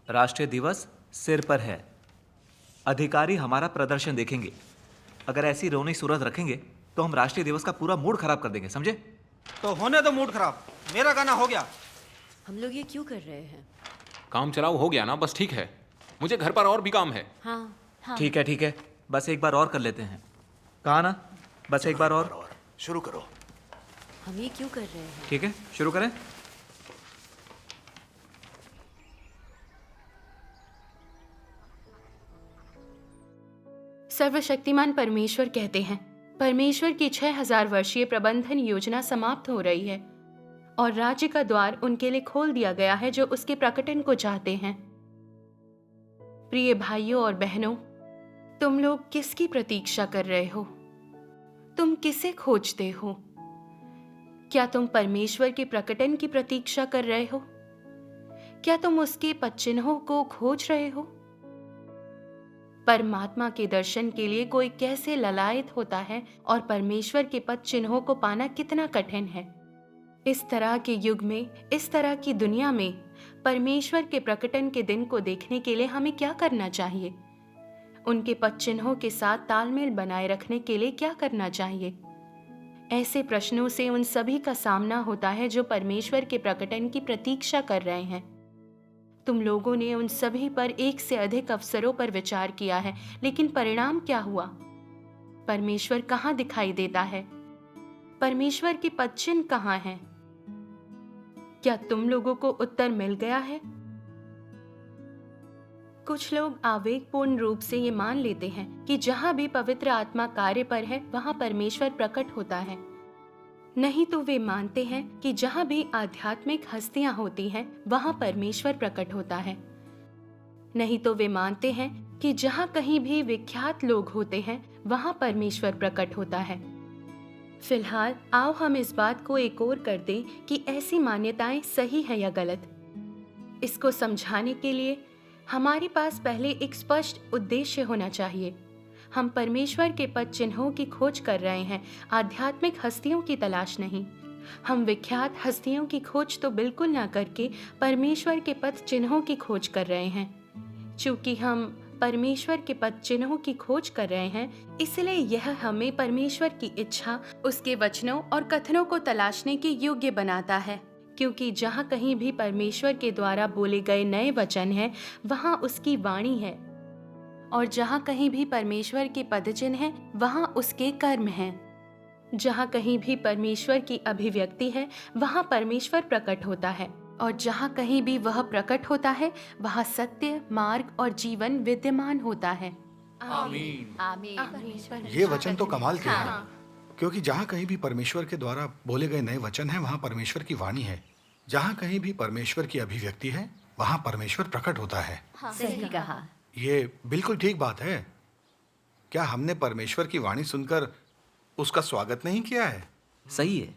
राष्ट्रीय दिवस सिर पर है। अधिकारी हमारा प्रदर्शन देखेंगे। अगर ऐसी रोनी सूरत रखेंगे तो हम राष्ट्रीय दिवस का पूरा मूड खराब कर देंगे, समझे? तो होने दो मूड खराब। मेरा गाना हो गया। हम लोग ये क्यों कर रहे हैं? काम चलाओ हो गया ना, बस ठीक है। मुझे घर पर और भी काम है। हाँ, हाँ। ठीक है, बस एक बार और कर लेते हैं। कहा ना, बस एक बार और। शुरू करो। हम ये क्यों कर रहे हैं? ठीक है, शुरू करें। सर्वशक्तिमान परमेश्वर कहते हैं, परमेश्वर की 6000 वर्षीय प्रबंधन योजना समाप्त हो रही है और राज्य का द्वार उनके लिए खोल दिया गया है जो उसके प्रकटन को चाहते हैं। प्रिय भाइयों और बहनों, तुम लोग किसकी प्रतीक्षा कर रहे हो? तुम किसे खोजते हो? क्या तुम परमेश्वर के प्रकटन की प्रतीक्षा कर रहे हो? क्या तुम उसके पदचिन्हों को खोज रहे हो? परमात्मा के दर्शन के लिए कोई कैसे ललायत होता है और परमेश्वर के पद चिन्हों को पाना कितना कठिन है। इस तरह के युग में, इस तरह की दुनिया में परमेश्वर के प्रकटन के दिन को देखने के लिए हमें क्या करना चाहिए? उनके पदचिन्हों के साथ तालमेल बनाए रखने के लिए क्या करना चाहिए? ऐसे प्रश्नों से उन सभी का सामना होता है जो परमेश्वर के प्रकटन की प्रतीक्षा कर रहे हैं। तुम लोगों ने उन सभी पर एक से अधिक अवसरों पर विचार किया है, लेकिन परिणाम क्या हुआ? परमेश्वर कहाँ दिखाई देता है? परमेश्वर के पदचिन्ह कहाँ हैं? क्या तुम लोगों को उत्तर मिल गया है? कुछ लोग आवेगपूर्ण रूप से ये मान लेते हैं कि जहां भी पवित्र आत्मा कार्य पर है वहां परमेश्वर प्रकट होता है। नहीं तो वे मानते हैं कि जहां भी आध्यात्मिक हस्तियां होती हैं वहां परमेश्वर प्रकट होता है। नहीं तो वे मानते हैं कि जहां कहीं भी विख्यात लोग होते हैं वहां परमेश्वर प्रकट होता है। फिलहाल आओ हम इस बात को एक और कर दें कि ऐसी मान्यताएं सही है या गलत। इसको समझाने के लिए हमारे पास पहले एक स्पष्ट उद्देश्य होना चाहिए। हम परमेश्वर के पद चिन्हों की खोज कर रहे हैं, आध्यात्मिक हस्तियों की तलाश नहीं। हम विख्यात हस्तियों की खोज तो बिल्कुल ना करके परमेश्वर के पद चिन्हों की खोज कर रहे हैं। चूंकि हम परमेश्वर के पद चिन्हों की खोज कर रहे हैं, इसलिए यह हमें परमेश्वर की इच्छा, उसके वचनों और कथनों को तलाशने के योग्य बनाता है। क्योंकि जहाँ कहीं भी परमेश्वर के द्वारा बोले गए नए वचन हैं, वहाँ उसकी वाणी है, और जहाँ कहीं भी परमेश्वर के पदचिन्ह हैं, वहाँ उसके कर्म हैं। जहाँ कहीं भी परमेश्वर की अभिव्यक्ति है, वहाँ परमेश्वर प्रकट होता है, और जहाँ कहीं भी वह प्रकट होता है, वहाँ सत्य, मार्ग और जीवन विद्यमान होता है। आमीन। आमीन। ये वचन तो कमाल के हैं, क्योंकि जहाँ कहीं भी परमेश्वर के द्वारा बोले गए नए वचन हैं, वहाँ परमेश्वर की वाणी है। जहाँ कहीं भी परमेश्वर की अभिव्यक्ति है, वहाँ परमेश्वर प्रकट होता है। सही कहा। ये बिल्कुल ठीक बात है। क्या हमने परमेश्वर की वाणी सुनकर उसका स्वागत नहीं किया है? सही है।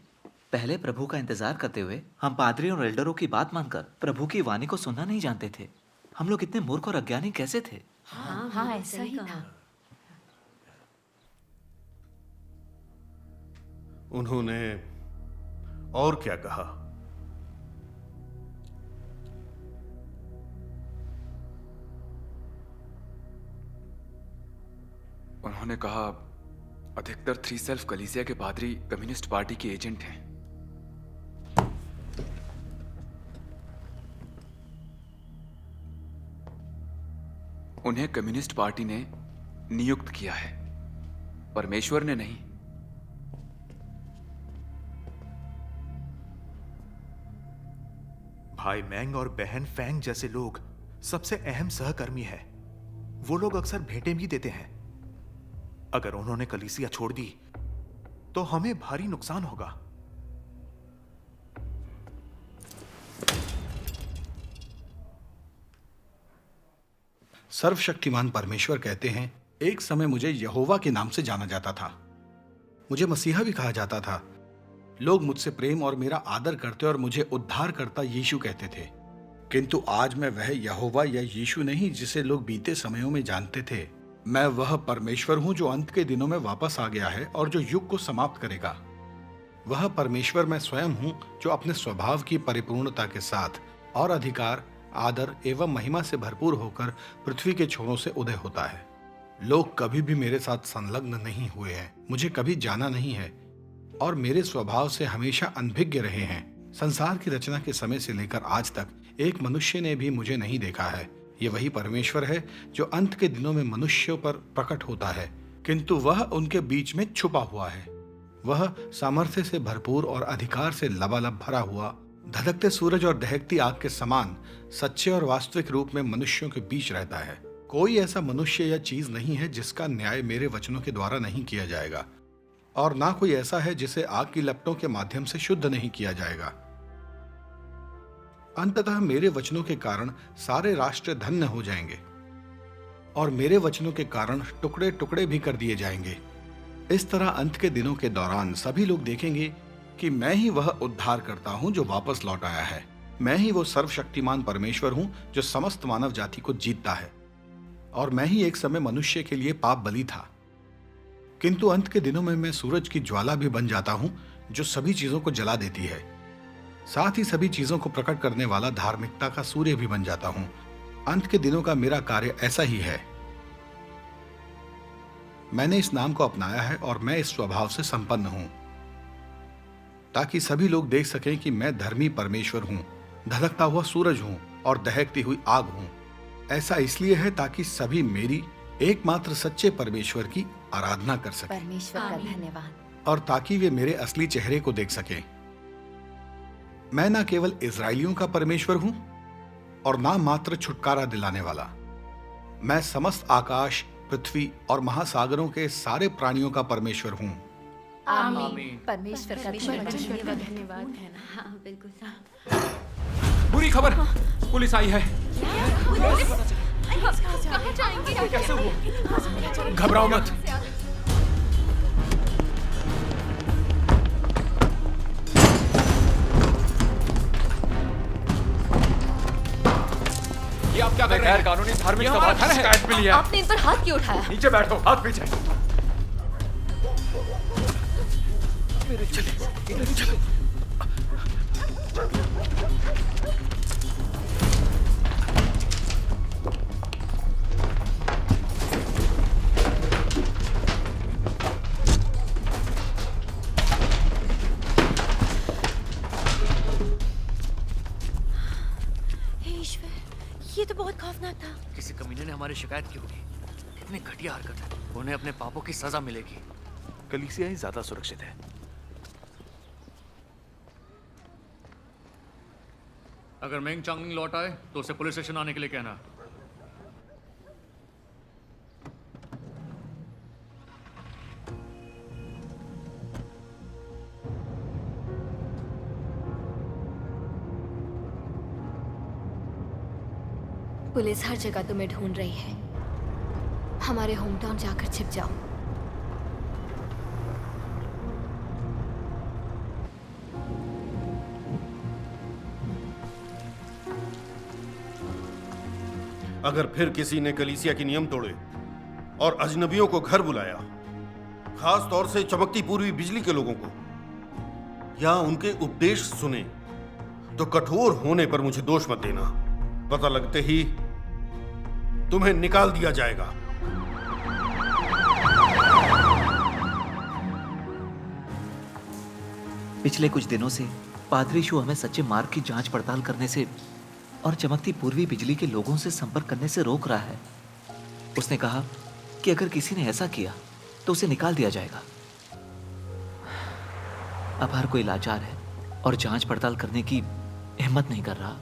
पहले प्रभु का इंतजार करते हुए हम पादरी और एल्डरों की बात मानकर प्रभु की वाणी को सुनना नहीं जानते थे। हम लोग इतने मूर्ख और अज्ञानी कैसे थे? हाँ, ऐसा ही था। उन्होंने और क्या कहा? उन्होंने कहा अधिकतर 3 सेल्फ कलीसिया के पादरी कम्युनिस्ट पार्टी के एजेंट हैं। उन्हें कम्युनिस्ट पार्टी ने नियुक्त किया है, परमेश्वर ने नहीं। भाई मैंग और बहन फैंग जैसे लोग सबसे अहम सहकर्मी है। वो लोग अक्सर भेंटें भी देते हैं। अगर उन्होंने कलीसिया छोड़ दी तो हमें भारी नुकसान होगा। सर्वशक्तिमान परमेश्वर कहते हैं, एक समय मुझे यहोवा के नाम से जाना जाता था। मुझे मसीहा भी कहा जाता था। लोग मुझसे प्रेम और मेरा आदर करते और मुझे उद्धारकर्ता यीशु कहते थे। किंतु आज मैं वह यहोवा या यीशु नहीं जिसे लोग बीते समयों में जानते थे। मैं वह परमेश्वर हूं जो अंत के दिनों में वापस आ गया है और जो युग को समाप्त करेगा। वह परमेश्वर मैं स्वयं हूं जो अपने स्वभाव की परिपूर्णता के साथ और अधिकार, आदर एवं महिमा से भरपूर होकर पृथ्वी के छोरों से उदय होता है। लोग कभी भी मेरे साथ संलग्न नहीं हुए हैं, मुझे कभी जाना नहीं है और मेरे स्वभाव से हमेशा अनभिज्ञ रहे हैं। संसार की रचना के समय से लेकर आज तक एक मनुष्य ने भी मुझे नहीं देखा है। ये वही परमेश्वर है जो अंत के दिनों में मनुष्यों पर प्रकट होता है, किंतु वह उनके बीच में छुपा हुआ है। वह सामर्थ्य से भरपूर और अधिकार से लबालब भरा हुआ, धधकते सूरज और दहकती आग के समान सच्चे और वास्तविक रूप में मनुष्यों के बीच रहता है। कोई ऐसा मनुष्य या चीज नहीं है जिसका न्याय मेरे वचनों के द्वारा नहीं किया जाएगा, और ना कोई ऐसा है जिसे आग की लपटों के माध्यम से शुद्ध नहीं किया जाएगा। अंततः मेरे वचनों के कारण सारे राष्ट्र धन्य हो जाएंगे और मेरे वचनों के कारण टुकड़े टुकड़े भी कर दिए जाएंगे। इस तरह अंत के दिनों के दौरान सभी लोग देखेंगे कि मैं ही वह उद्धार करता हूं जो वापस लौट आया है। मैं ही वो सर्वशक्तिमान परमेश्वर हूं जो समस्त मानव जाति को जीतता है, और मैं ही एक समय मनुष्य के लिए पाप बलि था। किंतु अंत के दिनों में मैं सूरज की ज्वाला भी बन जाता हूं जो सभी चीजों को जला देती है। साथ ही सभी चीजों को प्रकट करने वाला धार्मिकता का सूर्य भी बन जाता हूं। अंत के दिनों का मेरा कार्य ऐसा ही है। मैंने इस नाम को अपनाया है और मैं इस स्वभाव से संपन्न हूं, ताकि सभी लोग देख सकें कि मैं धर्मी परमेश्वर हूं, धधकता हुआ सूरज हूं और दहकती हुई आग हूं। ऐसा इसलिए है ताकि सभी मेरी एकमात्र सच्चे परमेश्वर की आराधना कर सकें। परमेश्वर का धन्यवाद। और ताकि वे मेरे असली चेहरे को देख सकें। मैं ना केवल इजरायलियों का परमेश्वर हूं और ना मात्र छुटकारा दिलाने वाला, मैं समस्त आकाश, पृथ्वी और महासागरों के सारे प्राणियों का परमेश्वर हूं। आमीन। परमेश्वर का धन्यवाद। हाँ बिल्कुल। बुरी खबर, पुलिस आई है। कहाँ जाएंगे? कैसे हुआ? घबराओ मत। ये आप क्या कर रहे हैं? कानूनी धार्मिक ये सभा हमारा घर है। शिकायत मिली है। आपने इन पर हाथ क्यों उठाया? नीचे बैठो, हाथ पीछे। चले। ये तो बहुत खौफनाक था। किसी कमीने ने हमारी शिकायत की होगी। कितनी घटिया हरकत है। उन्हें अपने पापों की सजा मिलेगी। कलीसिया ही ज्यादा सुरक्षित है। अगर मेंग चांगलिंग लौट आए तो उसे पुलिस स्टेशन आने के लिए कहना। पुलिस हर जगह तुम्हें ढूंढ रही है। हमारे होम टाउन जाकर छिप जाओ। अगर फिर किसी ने कलीसिया के नियम तोड़े और अजनबियों को घर बुलाया, खास तौर से चमकती पूर्वी बिजली के लोगों को, या उनके उपदेश सुने, तो कठोर होने पर मुझे दोष मत देना। पता लगते ही तुम्हें निकाल दिया जाएगा। पिछले कुछ दिनों से पादरी शू हमें सच्चे मार्ग की जांच पड़ताल करने से और चमकती पूर्वी बिजली के लोगों से संपर्क करने से रोक रहा है। उसने कहा कि अगर किसी ने ऐसा किया तो उसे निकाल दिया जाएगा। अब हर कोई लाचार है और जांच पड़ताल करने की हिम्मत नहीं कर रहा।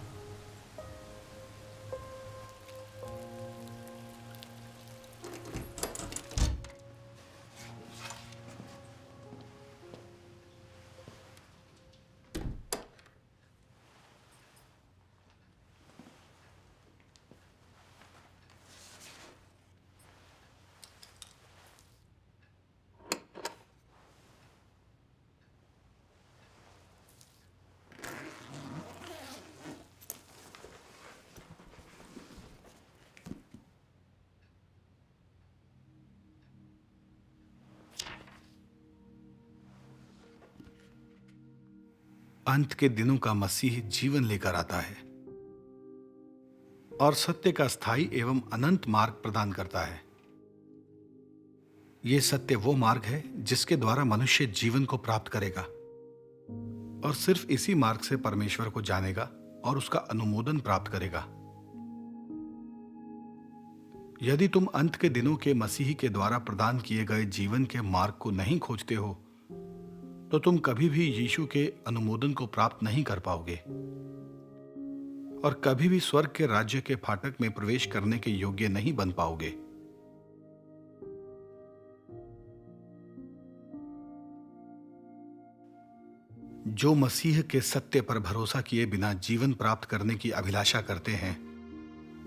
अंत के दिनों का मसीह जीवन लेकर आता है और सत्य का स्थायी एवं अनंत मार्ग प्रदान करता है। यह सत्य वो मार्ग है जिसके द्वारा मनुष्य जीवन को प्राप्त करेगा और सिर्फ इसी मार्ग से परमेश्वर को जानेगा और उसका अनुमोदन प्राप्त करेगा। यदि तुम अंत के दिनों के मसीह के द्वारा प्रदान किए गए जीवन के मार्ग को नहीं खोजते हो तो तुम कभी भी यीशु के अनुमोदन को प्राप्त नहीं कर पाओगे और कभी भी स्वर्ग के राज्य के फाटक में प्रवेश करने के योग्य नहीं बन पाओगे। जो मसीह के सत्य पर भरोसा किए बिना जीवन प्राप्त करने की अभिलाषा करते हैं,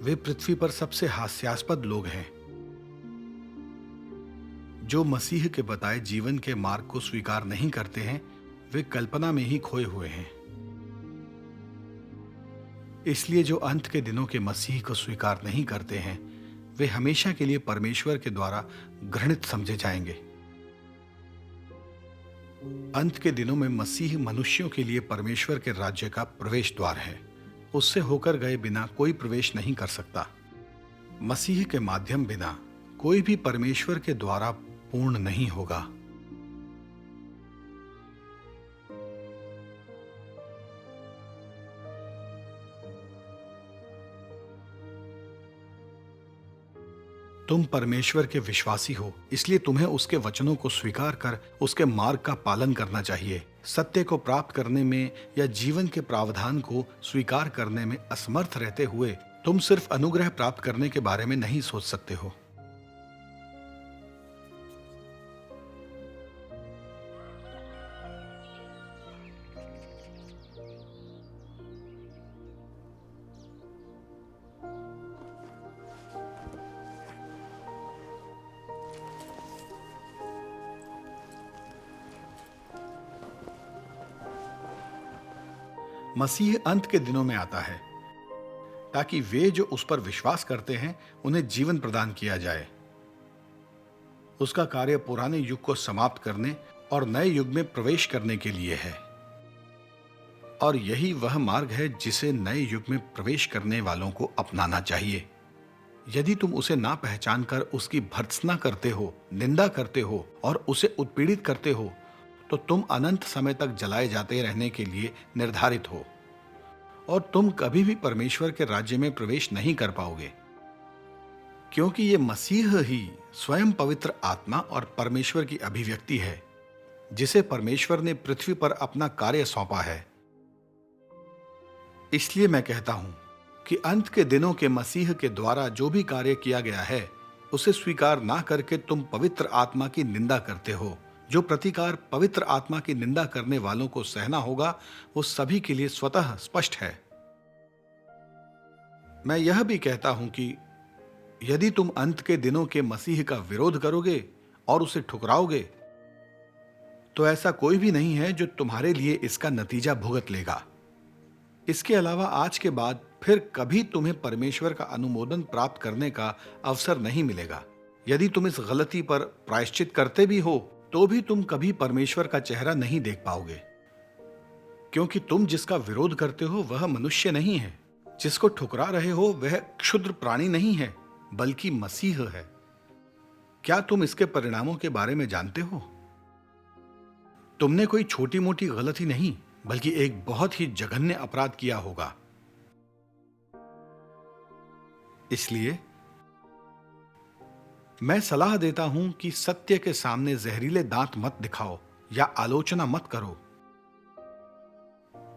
वे पृथ्वी पर सबसे हास्यास्पद लोग हैं। जो मसीह के बताए जीवन के मार्ग को स्वीकार नहीं करते हैं, वे कल्पना में ही खोए हुए हैं। इसलिए जो अंत के दिनों के मसीह को स्वीकार नहीं करते हैं, वे हमेशा के लिए परमेश्वर के द्वारा घृणित समझे जाएंगे। अंत के दिनों में मसीह मनुष्यों के लिए परमेश्वर के राज्य का प्रवेश द्वार है। उससे होकर गए बिना कोई प्रवेश नहीं कर सकता। मसीह के माध्यम बिना कोई भी परमेश्वर के द्वारा पूर्ण नहीं होगा। तुम परमेश्वर के विश्वासी हो, इसलिए तुम्हें उसके वचनों को स्वीकार कर उसके मार्ग का पालन करना चाहिए। सत्य को प्राप्त करने में या जीवन के प्रावधान को स्वीकार करने में असमर्थ रहते हुए तुम सिर्फ अनुग्रह प्राप्त करने के बारे में नहीं सोच सकते हो। मसीह अंत के दिनों में आता है ताकि वे जो उस पर विश्वास करते हैं उन्हें जीवन प्रदान किया जाए। उसका कार्य पुराने युग को समाप्त करने और नए युग में प्रवेश करने के लिए है, और यही वह मार्ग है जिसे नए युग में प्रवेश करने वालों को अपनाना चाहिए। यदि तुम उसे ना पहचान कर उसकी भर्त्सना करते हो, निंदा करते हो और उसे उत्पीड़ित करते हो, तो तुम अनंत समय तक जलाए जाते रहने के लिए निर्धारित हो और तुम कभी भी परमेश्वर के राज्य में प्रवेश नहीं कर पाओगे, क्योंकि ये मसीह ही स्वयं पवित्र आत्मा और परमेश्वर की अभिव्यक्ति है, जिसे परमेश्वर ने पृथ्वी पर अपना कार्य सौंपा है। इसलिए मैं कहता हूं कि अंत के दिनों के मसीह के द्वारा जो भी कार्य किया गया है उसे स्वीकार ना करके तुम पवित्र आत्मा की निंदा करते हो। जो प्रतिकार पवित्र आत्मा की निंदा करने वालों को सहना होगा वो सभी के लिए स्वतः स्पष्ट है। मैं यह भी कहता हूं कि यदि तुम अंत के दिनों के मसीह का विरोध करोगे और उसे ठुकराओगे, तो ऐसा कोई भी नहीं है जो तुम्हारे लिए इसका नतीजा भुगत लेगा। इसके अलावा आज के बाद फिर कभी तुम्हें परमेश्वर का अनुमोदन प्राप्त करने का अवसर नहीं मिलेगा। यदि तुम इस गलती पर प्रायश्चित करते भी हो तो भी तुम कभी परमेश्वर का चेहरा नहीं देख पाओगे, क्योंकि तुम जिसका विरोध करते हो वह मनुष्य नहीं है। जिसको ठुकरा रहे हो वह क्षुद्र प्राणी नहीं है बल्कि मसीह है। क्या तुम इसके परिणामों के बारे में जानते हो? तुमने कोई छोटी मोटी गलती नहीं बल्कि एक बहुत ही जघन्य अपराध किया होगा। इसलिए मैं सलाह देता हूं कि सत्य के सामने जहरीले दांत मत दिखाओ या आलोचना मत करो,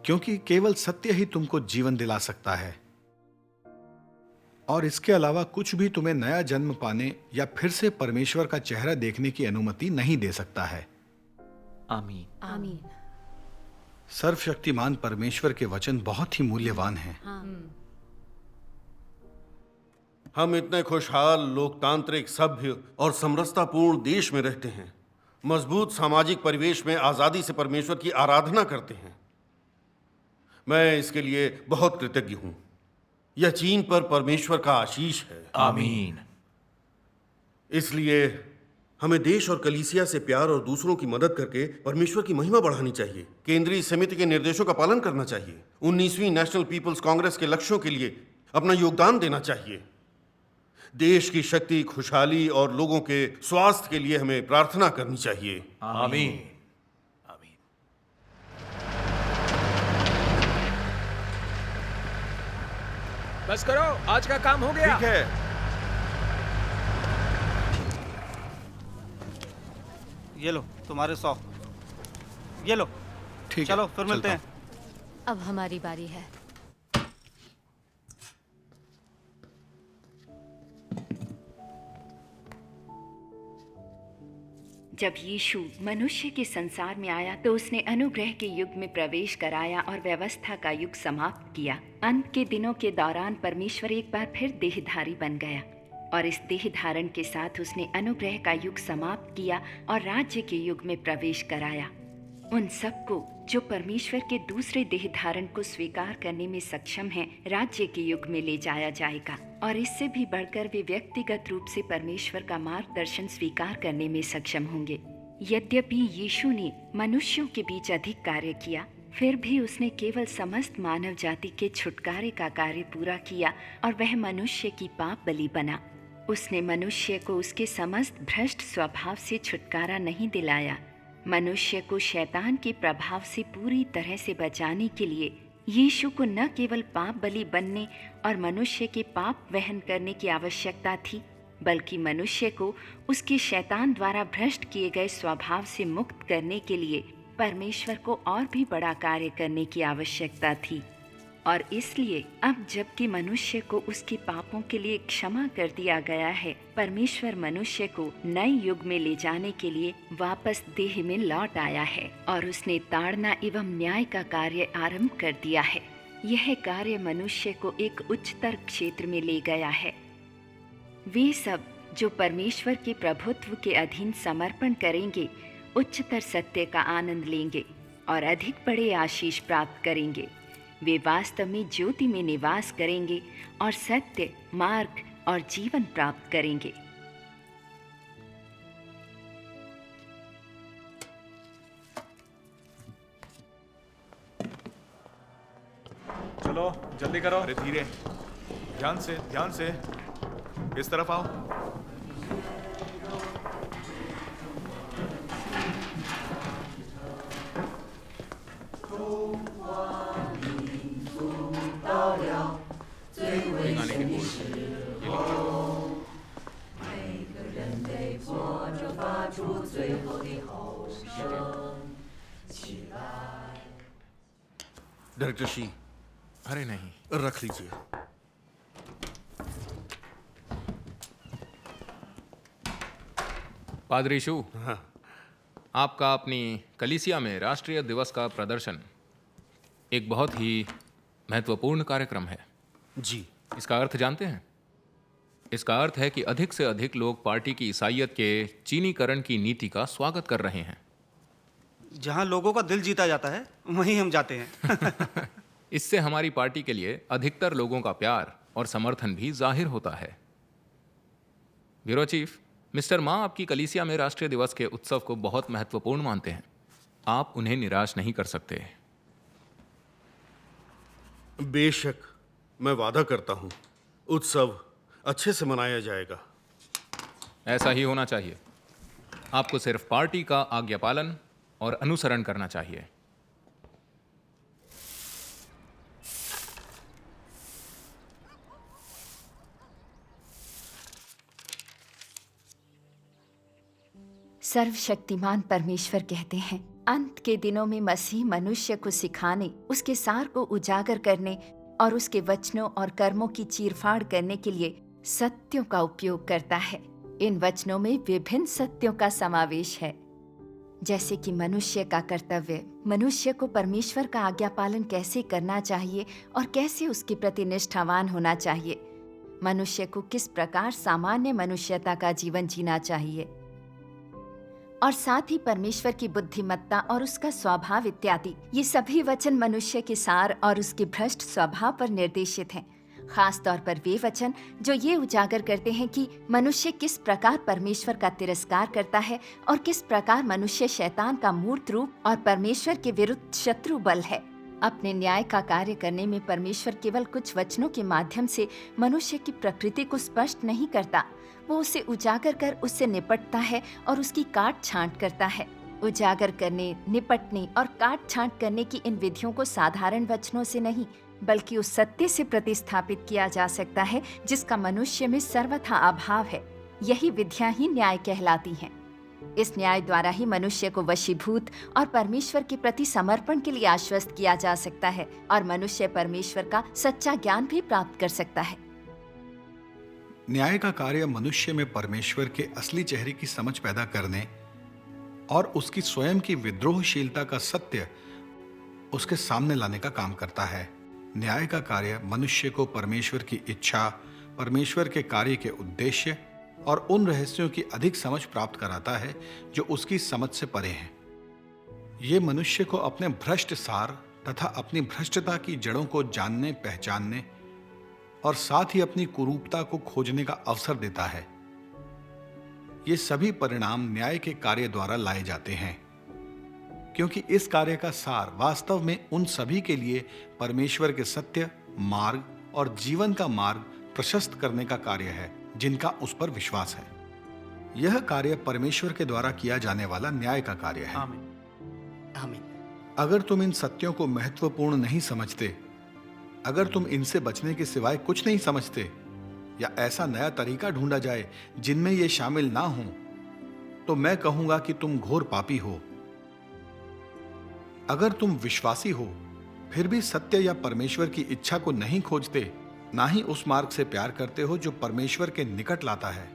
क्योंकि केवल सत्य ही तुमको जीवन दिला सकता है, और इसके अलावा कुछ भी तुम्हें नया जन्म पाने या फिर से परमेश्वर का चेहरा देखने की अनुमति नहीं दे सकता है। आमीन। आमीन। सर्वशक्तिमान परमेश्वर के वचन बहुत ही मूल्यवान हैं। हम इतने खुशहाल, लोकतांत्रिक, सभ्य और समरसतापूर्ण देश में रहते हैं। मजबूत सामाजिक परिवेश में आजादी से परमेश्वर की आराधना करते हैं। मैं इसके लिए बहुत कृतज्ञ हूं। यह चीन पर परमेश्वर का आशीष है। आमीन। इसलिए हमें देश और कलीसिया से प्यार और दूसरों की मदद करके परमेश्वर की महिमा बढ़ानी चाहिए। केंद्रीय समिति के निर्देशों का पालन करना चाहिए। 19वीं नेशनल पीपल्स कांग्रेस के लक्ष्यों के लिए अपना योगदान देना चाहिए। देश की शक्ति, खुशहाली और लोगों के स्वास्थ्य के लिए हमें प्रार्थना करनी चाहिए। आमीन। बस करो, आज का काम हो गया। ठीक है। ये लो तुम्हारे 100। ये लो। ठीक चलो है, फिर मिलते हैं। अब हमारी बारी है। जब यीशु मनुष्य के संसार में आया तो उसने अनुग्रह के युग में प्रवेश कराया और व्यवस्था का युग समाप्त किया। अंत के दिनों के दौरान परमेश्वर एक बार फिर देहधारी बन गया और इस देह धारण के साथ उसने अनुग्रह का युग समाप्त किया और राज्य के युग में प्रवेश कराया। उन सबको जो परमेश्वर के दूसरे देह धारण को स्वीकार करने में सक्षम हैं, राज्य के युग में ले जाया जाएगा और इससे भी बढ़कर वे व्यक्तिगत रूप से परमेश्वर का मार्गदर्शन स्वीकार करने में सक्षम होंगे। यद्यपि यीशु ने मनुष्यों के बीच अधिक कार्य किया, फिर भी उसने केवल समस्त मानव जाति के छुटकारे का कार्य पूरा किया और वह मनुष्य की पाप बलि बना। उसने मनुष्य को उसके समस्त भ्रष्ट स्वभाव से छुटकारा नहीं दिलाया। मनुष्य को शैतान के प्रभाव से पूरी तरह से बचाने के लिए यीशु को न केवल पाप बलि बनने और मनुष्य के पाप वहन करने की आवश्यकता थी, बल्कि मनुष्य को उसके शैतान द्वारा भ्रष्ट किए गए स्वभाव से मुक्त करने के लिए परमेश्वर को और भी बड़ा कार्य करने की आवश्यकता थी। और इसलिए अब जबकि मनुष्य को उसके पापों के लिए क्षमा कर दिया गया है, परमेश्वर मनुष्य को नए युग में ले जाने के लिए वापस देह में लौट आया है और उसने ताड़ना एवं न्याय का कार्य आरंभ कर दिया है। यह कार्य मनुष्य को एक उच्चतर क्षेत्र में ले गया है। वे सब जो परमेश्वर के प्रभुत्व के अधीन समर्पण करेंगे उच्चतर सत्य का आनंद लेंगे और अधिक बड़े आशीष प्राप्त करेंगे। वे वास्तव में ज्योति में निवास करेंगे और सत्य, मार्ग और जीवन प्राप्त करेंगे। चलो जल्दी करो। अरे धीरे, ध्यान से ध्यान से। इस तरफ आओ। डायरेक्टर शी, अरे नहीं, रख लीजिए। पादरी शू, हाँ। आपका अपनी कलीसिया में राष्ट्रीय दिवस का प्रदर्शन एक बहुत ही महत्वपूर्ण कार्यक्रम है। जी। इसका अर्थ जानते हैं? इसका अर्थ है कि अधिक से अधिक लोग पार्टी की ईसाइयत के चीनीकरण की नीति का स्वागत कर रहे हैं। जहां लोगों का दिल जीता जाता है वहीं हम जाते हैं। इससे हमारी पार्टी के लिए अधिकतर लोगों का प्यार और समर्थन भी जाहिर होता है। ब्यूरो चीफ, मिस्टर मा आपकी कलीसिया में राष्ट्रीय दिवस के उत्सव को बहुत महत्वपूर्ण मानते हैं। आप उन्हें निराश नहीं कर सकते। बेशक, मैं वादा करता हूं, उत्सव अच्छे से मनाया जाएगा। ऐसा ही होना चाहिए। आपको सिर्फ पार्टी का आज्ञा पालन और अनुसरण करना चाहिए। सर्वशक्तिमान परमेश्वर कहते हैं, अंत के दिनों में मसीह मनुष्य को सिखाने, उसके सार को उजागर करने और उसके वचनों और कर्मों की चीरफाड़ करने के लिए सत्यों का उपयोग करता है। इन वचनों में विभिन्न सत्यों का समावेश है, जैसे कि मनुष्य का कर्तव्य, मनुष्य को परमेश्वर का आज्ञा पालन कैसे करना चाहिए और कैसे उसके प्रति निष्ठावान होना चाहिए, मनुष्य को किस प्रकार सामान्य मनुष्यता का जीवन जीना चाहिए, और साथ ही परमेश्वर की बुद्धिमत्ता और उसका स्वभाव इत्यादि। ये सभी वचन मनुष्य के सार और उसके भ्रष्ट स्वभाव पर निर्देशित हैं। खास तौर पर वे वचन जो ये उजागर करते हैं कि मनुष्य किस प्रकार परमेश्वर का तिरस्कार करता है और किस प्रकार मनुष्य शैतान का मूर्त रूप और परमेश्वर के विरुद्ध शत्रु बल है। अपने न्याय का कार्य करने में परमेश्वर केवल कुछ वचनों के माध्यम से मनुष्य की प्रकृति को स्पष्ट नहीं करता, वो उसे उजागर कर उससे निपटता है और उसकी काट छांट करता है। उजागर करने, निपटने और काट छांट करने की इन विधियों को साधारण वचनों से नहीं, बल्कि उस सत्य से प्रतिस्थापित किया जा सकता है जिसका मनुष्य में सर्वथा अभाव है। यही विधियां ही न्याय कहलाती हैं। इस न्याय द्वारा ही मनुष्य को वशीभूत और परमेश्वर के प्रति समर्पण के लिए आश्वस्त किया जा सकता है और मनुष्य परमेश्वर का सच्चा ज्ञान भी प्राप्त कर सकता है। न्याय का कार्य मनुष्य में परमेश्वर के असली चेहरे की समझ पैदा करने और उसकी स्वयं की विद्रोहशीलता का सत्य उसके सामने लाने का काम करता है। न्याय का कार्य मनुष्य को परमेश्वर की इच्छा, परमेश्वर के कार्य के उद्देश्य और उन रहस्यों की अधिक समझ प्राप्त कराता है जो उसकी समझ से परे हैं। ये मनुष्य को अपने भ्रष्ट सार तथा अपनी भ्रष्टता की जड़ों को जानने, पहचानने और साथ ही अपनी कुरूपता को खोजने का अवसर देता है। ये सभी परिणाम न्याय के कार्य द्वारा लाए जाते हैं, क्योंकि इस कार्य का सार वास्तव में उन सभी के लिए परमेश्वर के सत्य, मार्ग और जीवन का मार्ग प्रशस्त करने का कार्य है। जिनका उस पर विश्वास है। यह कार्य परमेश्वर के द्वारा किया जाने वाला न्याय का कार्य है। आमीन। अगर तुम इन सत्यों को महत्वपूर्ण नहीं समझते, अगर तुम इनसे बचने के सिवाय कुछ नहीं समझते, या ऐसा नया तरीका ढूंढा जाए जिनमें ये शामिल ना हो, तो मैं कहूंगा कि तुम घोर पापी हो। अगर तुम विश्वासी हो फिर भी सत्य या परमेश्वर की इच्छा को नहीं खोजते, ना ही उस मार्ग से प्यार करते हो जो परमेश्वर के निकट लाता है,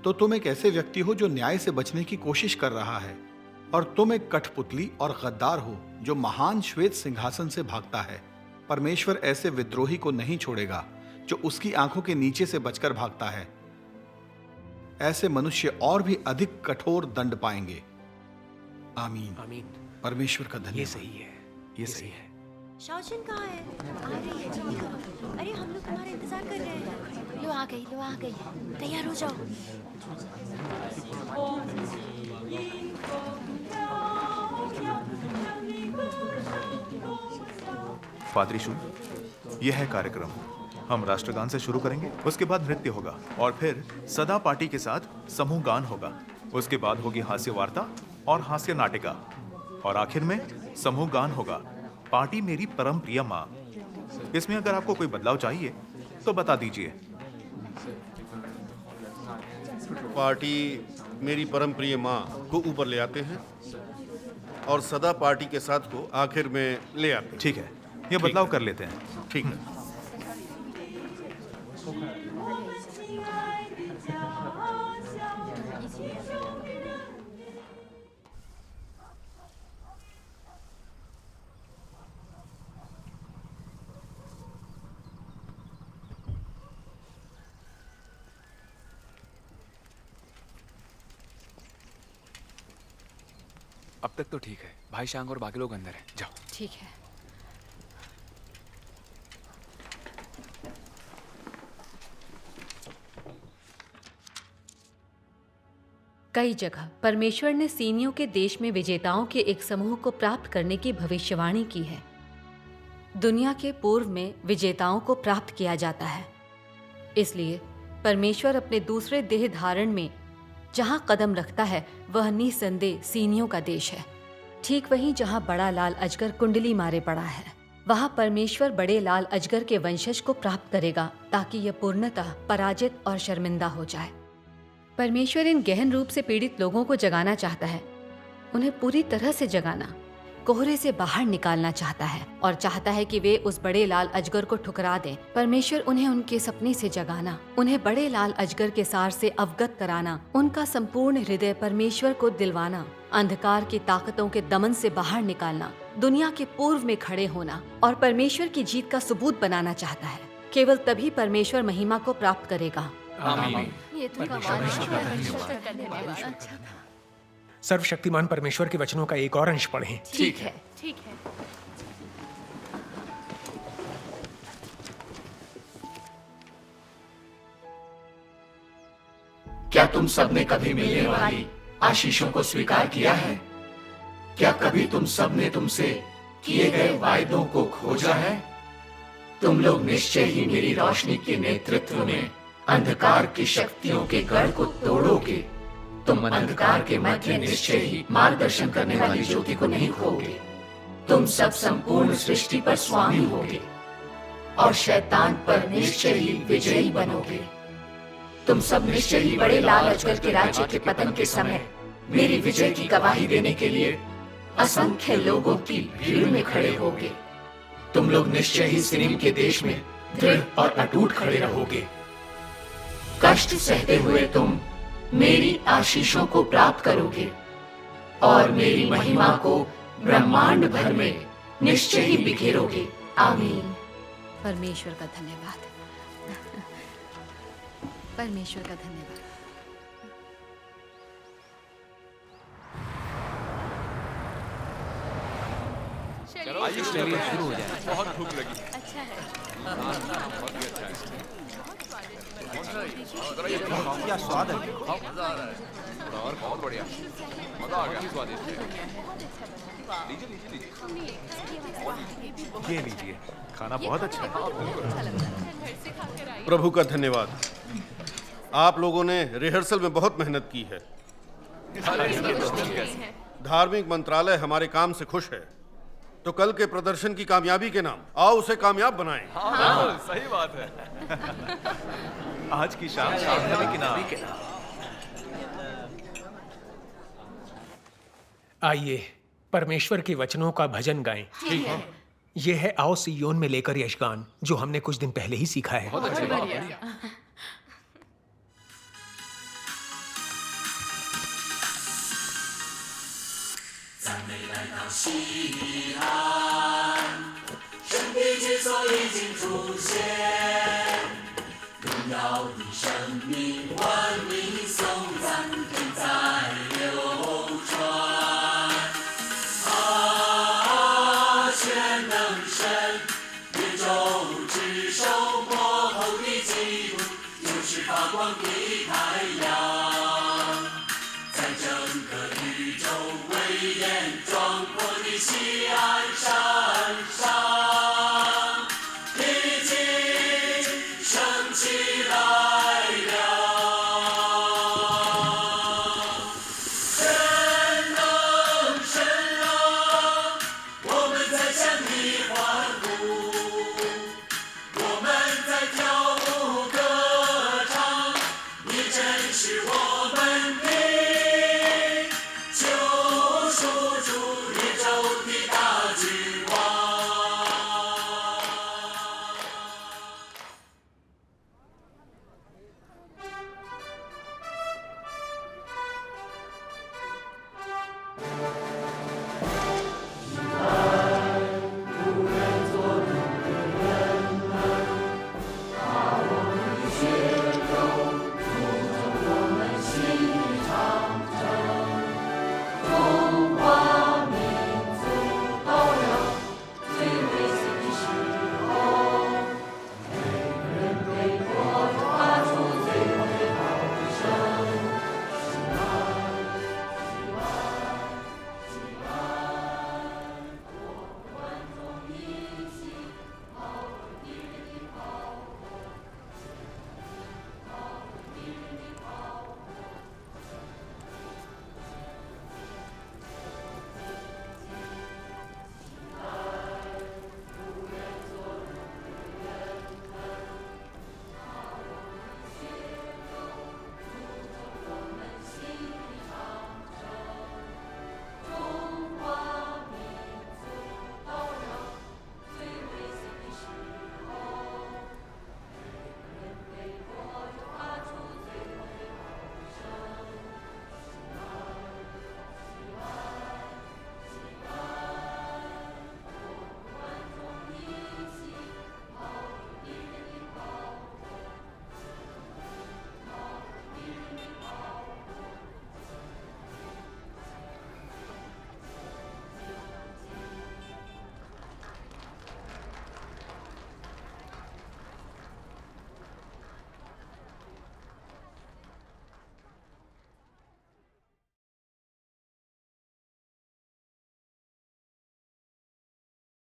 तो तुम एक ऐसे व्यक्ति हो जो न्याय से बचने की कोशिश कर रहा है, और तुम एक कठपुतली और गद्दार हो जो महान श्वेत सिंहासन से भागता है। परमेश्वर ऐसे विद्रोही को नहीं छोड़ेगा जो उसकी आंखों के नीचे से बचकर भागता है। ऐसे मनुष्य और भी अधिक कठोर दंड पाएंगे। आमीन। आमीन। परमेश्वर का धन्यवाद। ये सही है, ये सही है। शाओचन कहाँ है? आ रही है, जल्दी करो। अरे हम लोग तुम्हारा इंतजार कर रहे हैं। लो आ गई, लो आ गई। तैयार हो जाओ। पादरी शू, यह है कार्यक्रम। हम राष्ट्रगान से शुरू करेंगे, उसके बाद नृत्य होगा और फिर सदा पार्टी के साथ समूह गान होगा। उसके बाद होगी हास्य वार्ता और हास्य नाटिका, और आखिर में समूह गान होगा पार्टी मेरी परम प्रिय माँ। इसमें अगर आपको कोई बदलाव चाहिए तो बता दीजिए। पार्टी मेरी परम प्रिय माँ को ऊपर ले आते हैं और सदा पार्टी के साथ को आखिर में ले आते हैं। ठीक है, ये बदलाव कर लेते हैं। ठीक है। अब तक तो ठीक है। भाई शांग और बाकी लोग अंदर हैं। जाओ। ठीक है। कई जगह परमेश्वर ने सीनियों के देश में विजेताओं के एक समूह को प्राप्त करने की भविष्यवाणी की है। दुनिया के पूर्व में विजेताओं को प्राप्त किया जाता है। इसलिए परमेश्वर अपने दूसरे देह धारण में जहां कदम रखता है वह निसंदेह सीनियों का देश है। ठीक वहीं जहां बड़ा लाल अजगर कुंडली मारे पड़ा है, वहां परमेश्वर बड़े लाल अजगर के वंशज को प्राप्त करेगा ताकि यह पूर्णतः पराजित और शर्मिंदा हो जाए। परमेश्वर इन गहन रूप से पीड़ित लोगों को जगाना चाहता है, उन्हें पूरी तरह से जगाना, कोहरे से बाहर निकालना चाहता है और चाहता है कि वे उस बड़े लाल अजगर को ठुकरा दें। परमेश्वर उन्हें उनके सपने से जगाना, उन्हें बड़े लाल अजगर के सार से अवगत कराना, उनका संपूर्ण हृदय परमेश्वर को दिलवाना, अंधकार की ताकतों के दमन से बाहर निकालना, दुनिया के पूर्व में खड़े होना और परमेश्वर की जीत का सबूत बनाना चाहता है। केवल तभी परमेश्वर महिमा को प्राप्त करेगा। आमीन। ये तो परमेश्वर का धन्यवाद। अच्छा था। सर्वशक्तिमान परमेश्वर के वचनों का एक और अंश पढ़ें। ठीक है। ठीक है। क्या तुम सब ने कभी मिलने वाली आशीषों को स्वीकार किया है? क्या कभी तुम सब ने तुमसे किए गए वायदों को खोजा है? तुम लोग निश्चय ही मेरी रोशनी के नेतृत्व में अंधकार की शक्तियों के गढ़ को तोड़ोगे। तुम अंधकार के मध्य निश्चय ही मार्गदर्शन करने वाली ज्योति को नहीं खोओगे। तुम सब संपूर्ण सृष्टि पर स्वामी होगे और शैतान पर निश्चय ही विजयी बनोगे। तुम सब निश्चय ही बड़े लाल अजगर के राज्य के पतन के समय मेरी विजय की गवाही देने के लिए असंख्य लोगों की भीड़ में खड़े होगे। तुम लोग निश्चय ही सिनिम के देश में दृढ़ और अटूट खड़े रहोगे। कष्ट सहते हुए तुम मेरी आशीषों को प्राप्त करोगे और मेरी महिमा को ब्रह्मांड भर में निश्चय ही बिखेरोगे। आमीन। परमेश्वर का धन्यवाद। परमेश्वर का धन्यवाद। चलो आइए शुरू हो जाए। बहुत भूख लगी। अच्छा है। बहुत ही अच्छा है। क्या स्वाद है। मजा आ रहा है। और बहुत बढ़िया, मजा आ गया। स्वादिष्ट है। लीजिए लीजिए लीजिए। ये लीजिए, खाना बहुत अच्छा है। प्रभु का धन्यवाद। आप लोगों ने रिहर्सल में बहुत मेहनत की है। धार्मिक मंत्रालय हमारे काम से खुश है, तो कल के प्रदर्शन की कामयाबी के नाम आओ उसे कामयाब बनाएं। हाँ, सही बात है। आज की शाम कामयाबी के नाम। आइए परमेश्वर के वचनों का भजन गाएं। ठीक है। ये है आओ सियोन में लेकर यशगान, जो हमने कुछ दिन पहले ही सीखा है। बहुत अच्छी बात है।喜爱闪闪。